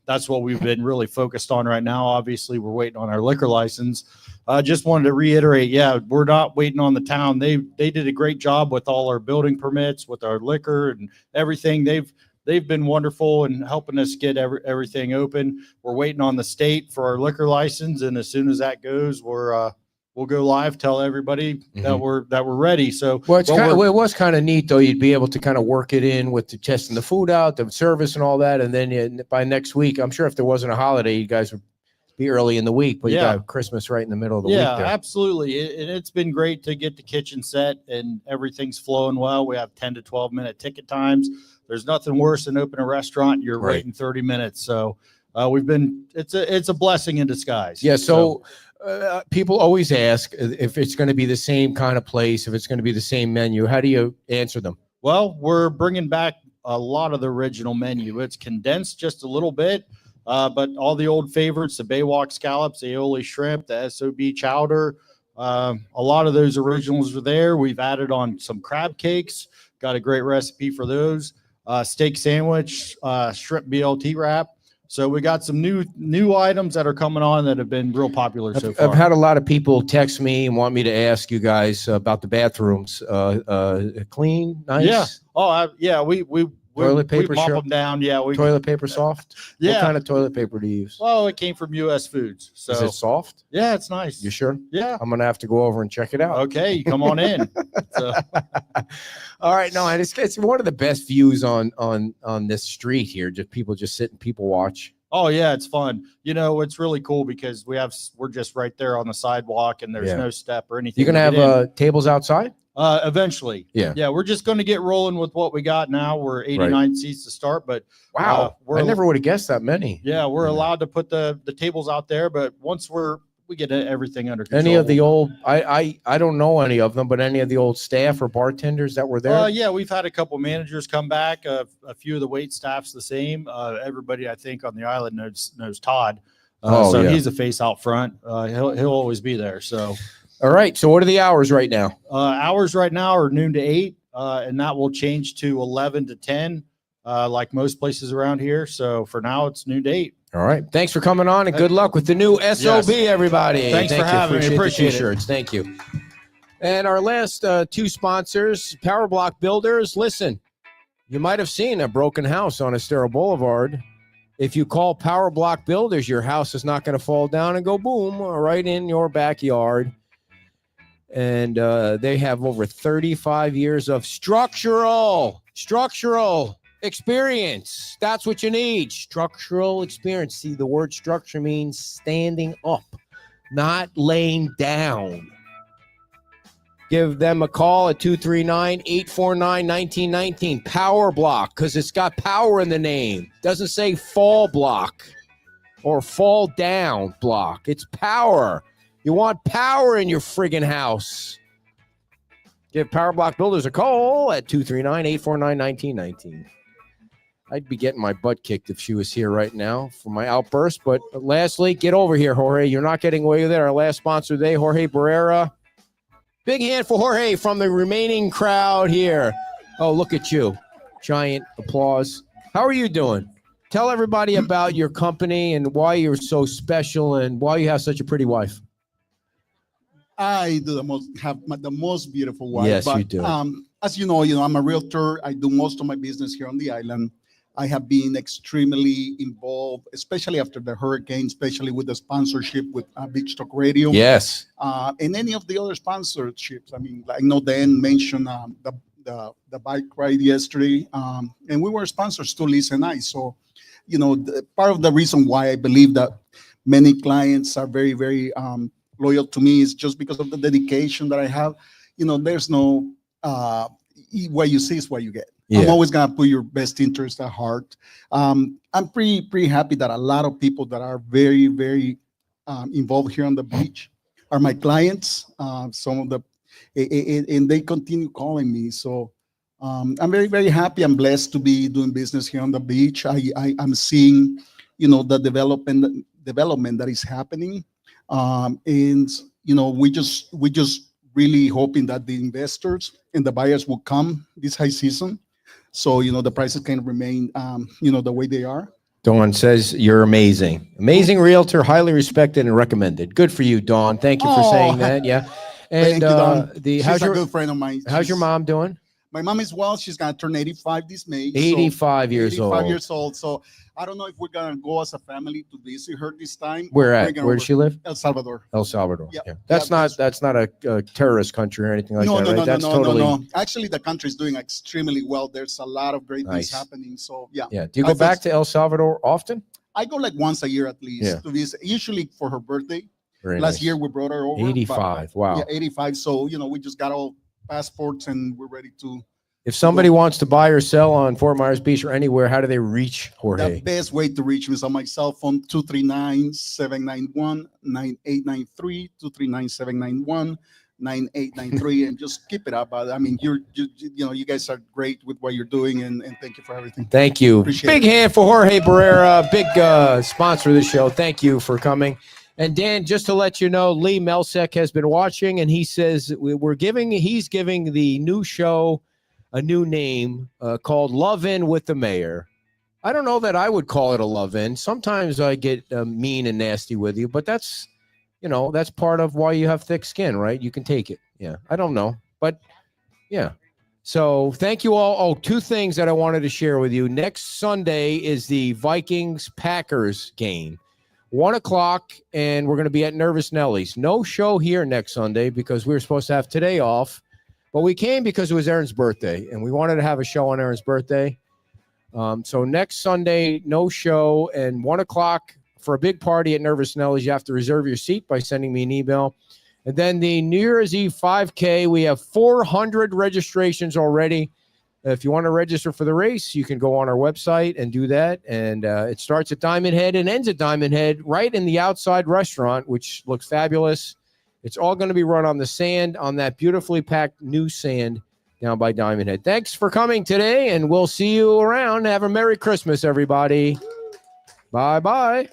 that's what we've been really focused on right now. Obviously, we're waiting on our liquor license. I just wanted to reiterate, we're not waiting on the town. They did a great job with all our building permits, with our liquor and everything. They've been wonderful in helping us get everything open. We're waiting on the state for our liquor license, and as soon as that goes, we'll go live, tell everybody that we're ready. So
well, it was kind of neat though. You'd be able to kind of work it in with the testing the food out, the service and all that. And then by next week, I'm sure if there wasn't a holiday, you guys would be early in the week, but you got Christmas right in the middle of the week there.
Absolutely. It's been great to get the kitchen set and everything's flowing well. We have 10 to 12 minute ticket times. There's nothing worse than open a restaurant. You're waiting 30 minutes. So it's a blessing in disguise.
Yeah. So people always ask if it's going to be the same kind of place, if it's going to be the same menu. How do you answer them?
Well, we're bringing back a lot of the original menu. It's condensed just a little bit, but all the old favorites, the Baywalk scallops, the aioli shrimp, the SOB chowder, a lot of those originals are there. We've added on some crab cakes, got a great recipe for those, steak sandwich, shrimp BLT wrap. So we got some new items that are coming on that have been real popular so far.
I've had a lot of people text me and want me to ask you guys about the bathrooms. Clean, nice.
Yeah. Oh, we
toilet paper
mop them down. Yeah.
Toilet paper soft.
Yeah.
What kind of toilet paper do you use?
Well, it came from U.S. Foods. So
is it soft?
Yeah, it's nice.
You sure?
Yeah.
I'm gonna have to go over and check it out.
Okay, come on in. So.
All right, no, and it's one of the best views on this street here. Just people just sit and people watch.
Oh yeah, it's fun. You know, it's really cool because we're just right there on the sidewalk and there's no step or anything.
You're gonna have tables outside?
Eventually. Yeah, we're just going to get rolling with what we got now. We're 89 seats to start, but
wow, I never would have guessed that many.
Yeah, we're allowed to put the tables out there, but once we get everything under control.
Any of the old, I don't know any of them, but any of the old staff or bartenders that were there?
Yeah, we've had a couple managers come back. A few of the wait staff's the same. Everybody, I think, on the island knows Todd. He's a face out front. He'll always be there. So.
All right. So what are the hours right now?
Hours right now are noon to 8, and that will change to 11 to 10, like most places around here. So for now, it's noon to 8.
All right. Thanks for coming on, and good luck with the new SOB, everybody.
Thanks for having me. Appreciate
the t-shirts. Thank you. And our last two sponsors, Power Block Builders. Listen, you might have seen a broken house on Estero Boulevard. If you call Power Block Builders, your house is not going to fall down and go boom right in your backyard. And they have over 35 years of structural experience. That's what you need. Structural experience. See, the word structure means standing up, not laying down. Give them a call at 239-849-1919. Power Block, because it's got power in the name. Doesn't say fall block or fall down block. It's power. You want power in your friggin' house. Give Power Block Builders a call at 239-849-1919. I'd be getting my butt kicked if she was here right now for my outburst. But lastly, get over here, Jorge. You're not getting away with it. Our last sponsor today, Jorge Barrera. Big hand for Jorge from the remaining crowd here. Oh, look at you. Giant applause. How are you doing? Tell everybody about your company and why you're so special and why you have such a pretty wife.
I do have the most beautiful wife.
Yes, you do.
As you know, I'm a realtor. I do most of my business here on the island. I have been extremely involved, especially after the hurricane, especially with the sponsorship with Beach Talk Radio.
Yes.
And any of the other sponsorships. I mean, I know Dan mentioned the bike ride yesterday, and we were sponsors to Lisa and I. So, part of the reason why I believe that many clients are very, very loyal to me is just because of the dedication that I have. There's no, what you see is what you get.
Yeah.
I'm always gonna put your best interest at heart. I'm pretty happy that a lot of people that are very, very involved here on the beach are my clients. Some of the and they continue calling me. So I'm very, very happy. I'm blessed to be doing business here on the beach. I'm seeing, the development that is happening, and we just really hoping that the investors and the buyers will come this high season, so the prices can remain the way they are.
Dawn says you're amazing realtor, highly respected and recommended. Good for you, Dawn. Thank you for saying that. Yeah. And
Thank you, Dawn. She's
how's
a
your
good friend of mine.
how's your mom doing?
My mom is well. She's gonna turn 85 this May.
85 years
85
old.
years old. So I don't know if we're gonna go as a family to visit her this time.
Where
We're
at?
gonna
Where does she live?
El Salvador.
El Salvador.
Yeah.
Yeah. That's not a terrorist country or anything like
No,
that,
no,
right?
no,
That's
no,
totally
no. Actually, the country is doing extremely well. There's a lot of great
Nice.
things happening. So yeah.
Yeah. Do you go back to El Salvador often?
I go like once a year at least
Yeah.
to visit, usually for her birthday.
Very
Last
nice.
year we brought her over. but-
85. Wow.
Yeah, 85. So we just got all passports and we're ready to.
If somebody wants to buy or sell on Fort Myers Beach or anywhere, how do they reach
The
Jorge?
best way to reach me is on my cell phone, 239-791-9893, 239-791-9893, and just keep it up. I mean, you guys are great with what you're doing, and thank you for everything.
Thank you.
Appreciate
Big
it.
hand for Jorge Barrera, big sponsor of the show. Thank you for coming. And Dan, just to let you know, Lee Melsek has been watching, and he says he's giving the new show a new name called Love In with the Mayor. I don't know that I would call it a love in. Sometimes I get mean and nasty with you, but that's part of why you have thick skin, right? You can take it. Yeah. I don't know, but yeah. So thank you all. Oh, two things that I wanted to share with you. Next Sunday is the Vikings-Packers game, 1:00, and we're going to be at Nervous Nellie's. No show here next Sunday because we were supposed to have today off. But we came because it was Aaron's birthday, and we wanted to have a show on Aaron's birthday. So next Sunday, no show, and 1:00 for a big party at Nervous Nellie's. You have to reserve your seat by sending me an email. And then the New Year's Eve 5K, we have 400 registrations already. If you want to register for the race, you can go on our website and do that. And it starts at Diamond Head and ends at Diamond Head, right in the outside restaurant, which looks fabulous. It's all going to be run on the sand, on that beautifully packed new sand down by Diamond Head. Thanks for coming today, and we'll see you around. Have a Merry Christmas, everybody. Bye-bye.